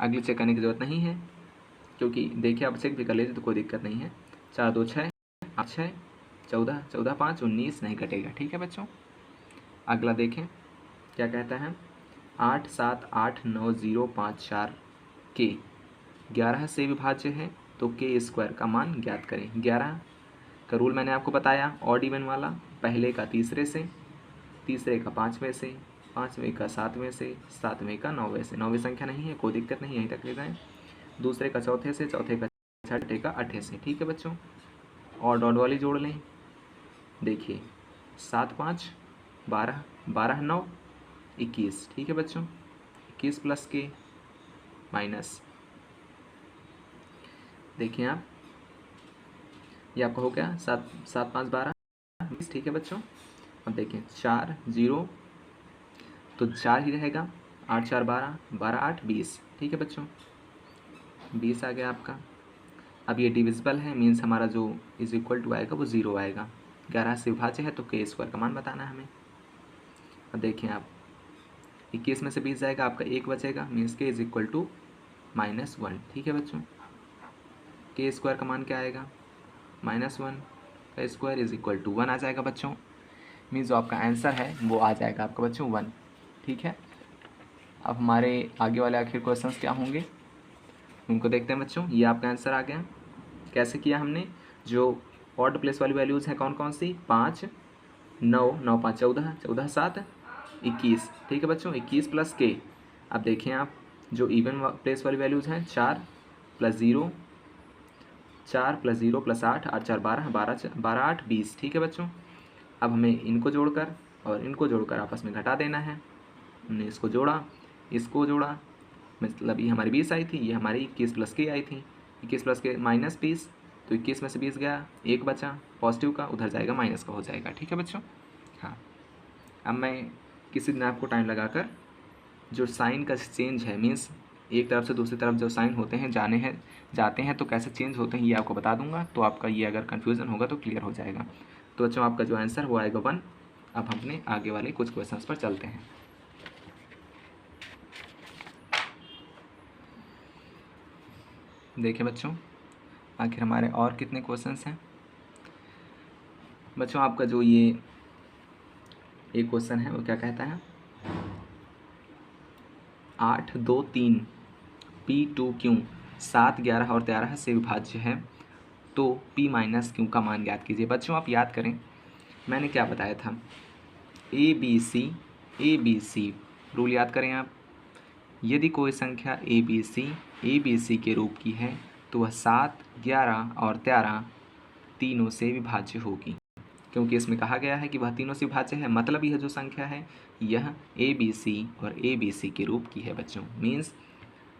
अगले चेक करने की ज़रूरत नहीं है क्योंकि देखिए आप चेक भी कर लीजिए तो कोई दिक्कत नहीं है। 4 2 6, 8 6, 14 14 5 19 नहीं कटेगा। ठीक है बच्चों, अगला देखें क्या कहता है, 8 7 8 9 0 5 4 के 11 से विभाज्य है तो के स्क्वायर का मान ज्ञात करें। 11 का रूल मैंने आपको बताया, ऑड इवन वाला, पहले का तीसरे से, तीसरे का 5वें से, 5वें का 7वें से, 7वें का 9वें से। 9वीं संख्या नहीं है, कोई दिक्कत नहीं, यहीं तक ले जाएँ। दूसरे का चौथे से, चौथे का छठे का 8 से। ठीक है बच्चों, ऑड ऑड वाली जोड़ लें, देखिए 7 5 12, 12 9 21। ठीक है बच्चों, 21 प्लस के माइनस, देखिए आप, ये आपका हो गया 7 7 5 12 20। ठीक है बच्चों, अब देखिए 4 0 तो 4 ही रहेगा, 8 4 12, 12 8 20। ठीक है बच्चों, 20 आ गया आपका। अब ये डिविजिबल है, मीन्स हमारा जो इज इक्वल टू आएगा वो 0 आएगा। 11 से विभाज्य है तो के स्क्वायर का मान बताना है हमें। अब देखिए आप, 21 में से 20 जाएगा, आपका 1 बचेगा, मीन्स के इज इक्वल टू -1। ठीक है बच्चों, के स्क्वायर का मान क्या आएगा, -1 का स्क्वायर इज इक्वल टू 1 आ जाएगा बच्चों। मीन्स जो आपका आंसर है वो आ जाएगा आपका बच्चों 1। ठीक है, अब हमारे आगे वाले आखिर क्वेश्चंस क्या होंगे उनको देखते हैं बच्चों। ये आपका आंसर आ गया। कैसे किया हमने, जो ऑड प्लेस वाली वैल्यूज़ हैं कौन कौन सी, 5, 9, 9 5 14, 14 7 21। ठीक है बच्चों, 21 प्लस के। अब देखें आप, जो इवन प्लेस वाली वैल्यूज़ हैं 4 + 0, 4 + 0 + 8, 8 4 12, 12 8 20। ठीक है बच्चों, अब हमें इनको जोड़कर और इनको जोड़कर आपस में घटा देना है। हमने इसको जोड़ा, इसको जोड़ा, मतलब ये हमारी 20 आई थी, ये हमारी 21 प्लस के आई थी। 21 प्लस के -20, तो 21 में से 20 गया, 1 बचा पॉजिटिव का, उधर जाएगा माइनस का हो जाएगा। ठीक है बच्चों, हाँ। अब मैं किसी दिन आपको टाइम लगाकर जो साइन का चेंज है, मीन्स एक तरफ से दूसरी तरफ जो साइन होते हैं जाते हैं तो कैसे चेंज होते हैं ये आपको बता दूंगा। तो आपका ये अगर कन्फ्यूज़न होगा तो क्लियर हो जाएगा। तो बच्चों आपका जो आंसर वो आएगा 1। अब हम अपने आगे वाले कुछ क्वेश्चंस पर चलते हैं। देखिए बच्चों, आखिर हमारे और कितने क्वेश्चंस हैं बच्चों। आपका जो ये एक क्वेश्चन है वो क्या कहता है, 8 2 3 P2Q 7 11 और 13 से विभाज्य है, तो P - Q का मान ज्ञात कीजिए। बच्चों आप याद करें, मैंने क्या बताया था, ABC रूल याद करें आप। यदि कोई संख्या ABC के रूप की है तो वह 7 11 और 13 तीनों से विभाज्य होगी, क्योंकि इसमें कहा गया है कि वह तीनों से विभाज्य है। मतलब यह जो संख्या है यह ABC और ABC के रूप की है बच्चों। मीन्स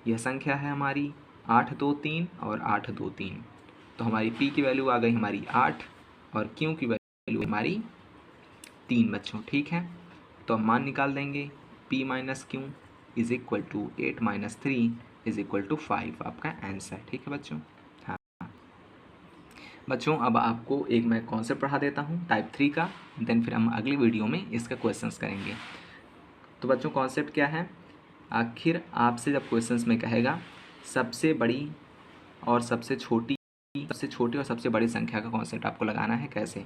यह संख्या है हमारी 8 2 3 और 8 2 3। तो हमारी P की वैल्यू आ गई हमारी 8 और Q की वैल्यू हमारी 3 बच्चों। ठीक है, तो हम मान निकाल देंगे, P - Q is equal to 8 - 3 is equal to 5 आपका आंसर। ठीक है बच्चों, हाँ बच्चों। अब आपको एक मैं कॉन्सेप्ट पढ़ा देता हूँ टाइप 3 का, देन फिर हम अगली वीडियो में इसका क्वेश्चंस करेंगे। तो बच्चों कॉन्सेप्ट क्या है, आखिर आपसे जब क्वेश्चंस में कहेगा सबसे बड़ी और सबसे छोटी और सबसे बड़ी संख्या का कॉन्सेप्ट आपको लगाना है। कैसे,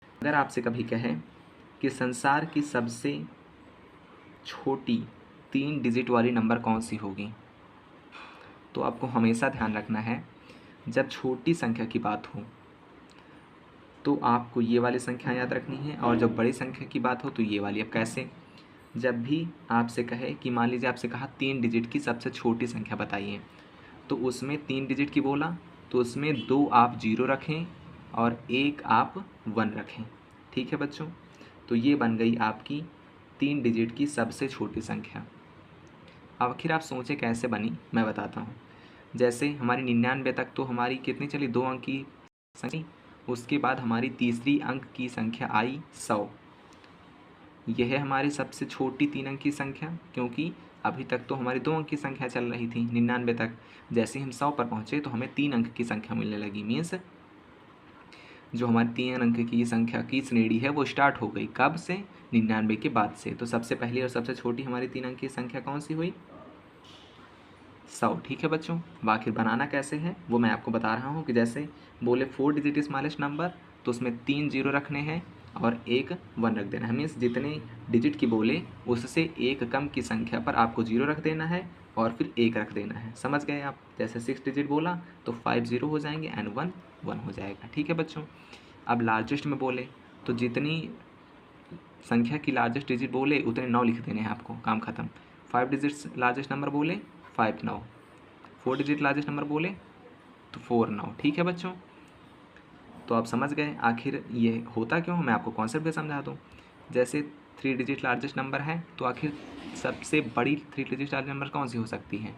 अगर आपसे कभी कहे कि संसार की सबसे छोटी 3 डिजिट वाली नंबर कौन सी होगी, तो आपको हमेशा ध्यान रखना है जब छोटी संख्या की बात हो तो आपको ये वाली संख्या याद रखनी है, और जब बड़ी संख्या की बात हो तो ये वाली। अब कैसे, जब भी आपसे कहे कि मान लीजिए आपसे कहा 3 डिजिट की सबसे छोटी संख्या बताइए, तो उसमें 3 डिजिट की बोला तो उसमें 2 आप 0 रखें और 1 आप 1 रखें। ठीक है बच्चों, तो ये बन गई आपकी 3 डिजिट की सबसे छोटी संख्या। आखिर आप सोचें कैसे बनी, मैं बताता हूँ। जैसे हमारी 99 तक तो हमारी कितनी चली, 2 अंक की संख्या, उसके बाद हमारी तीसरी अंक की संख्या आई 100। यह है हमारी सबसे छोटी 3 अंक की संख्या, क्योंकि अभी तक तो हमारी 2 अंक की संख्या चल रही थी 99 तक। जैसे ही हम 100 पर पहुँचे तो हमें 3 अंक की संख्या मिलने लगी। मीन्स जो हमारी 3 अंक की संख्या की श्रेणी है वो स्टार्ट हो गई, कब से, 99 के बाद से। तो सबसे पहली और सबसे छोटी हमारी 3 अंक की संख्या कौन सी हुई, 100। ठीक है बच्चों, आखिर बनाना कैसे है वो मैं आपको बता रहा हूँ। कि जैसे बोले 4 डिजिट स्मॉलेस्ट नंबर, तो उसमें 3 0 रखने हैं और 1 1 रख देना है। मीन्स जितने डिजिट की बोले उससे 1 कम की संख्या पर आपको 0 रख देना है और फिर 1 रख देना है। समझ गए आप, जैसे 6 डिजिट बोला तो 5 0 हो जाएंगे एंड 1 1 हो जाएगा। ठीक है बच्चों, अब लार्जेस्ट में बोले तो जितनी संख्या की लार्जेस्ट डिजिट बोले उतने 9 लिख देने हैं आपको, काम खत्म। 5 डिजिट्स लार्जेस्ट नंबर बोले 5 9, 4 डिजिट लार्जेस्ट नंबर बोले तो 4 9। ठीक है बच्चों, तो आप समझ गए आखिर ये होता क्यों, मैं आपको कॉन्सेप्ट भी समझा दूँ। जैसे 3 डिजिट लार्जेस्ट नंबर है तो आखिर सबसे बड़ी 3 डिजिट लार्जेस्ट नंबर कौन सी हो सकती है,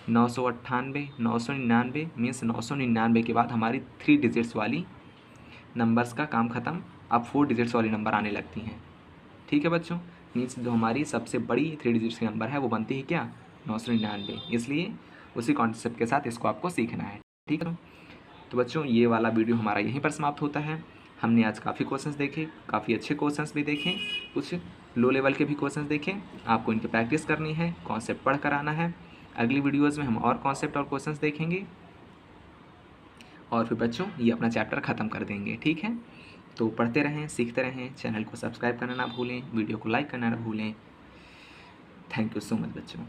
998 999। मीन्स 999 के बाद हमारी 3 डिजिट्स वाली नंबर्स का काम ख़त्म, अब 4 डिजिट्स वाली नंबर आने लगती हैं। ठीक है बच्चों, मीन्स जो हमारी सबसे बड़ी 3 डिजिट्स की नंबर है वो बनती है क्या, 999। इसलिए उसी कॉन्सेप्ट के साथ इसको आपको सीखना है। ठीक है, तो बच्चों ये वाला वीडियो हमारा यहीं पर समाप्त होता है। हमने आज काफ़ी क्वेश्चंस देखे, काफ़ी अच्छे क्वेश्चंस भी देखे, कुछ लो लेवल के भी क्वेश्चन देखें, आपको इनकी प्रैक्टिस करनी है, कॉन्सेप्ट पढ़ कर आना है। अगली वीडियोज़ में हम और कॉन्सेप्ट और क्वेश्चन देखेंगे और फिर बच्चों ये अपना चैप्टर ख़त्म कर देंगे। ठीक है, तो पढ़ते रहें, सीखते रहें, चैनल को सब्सक्राइब करना ना भूलें, वीडियो को लाइक करना ना भूलें। थैंक यू सो मच बच्चों।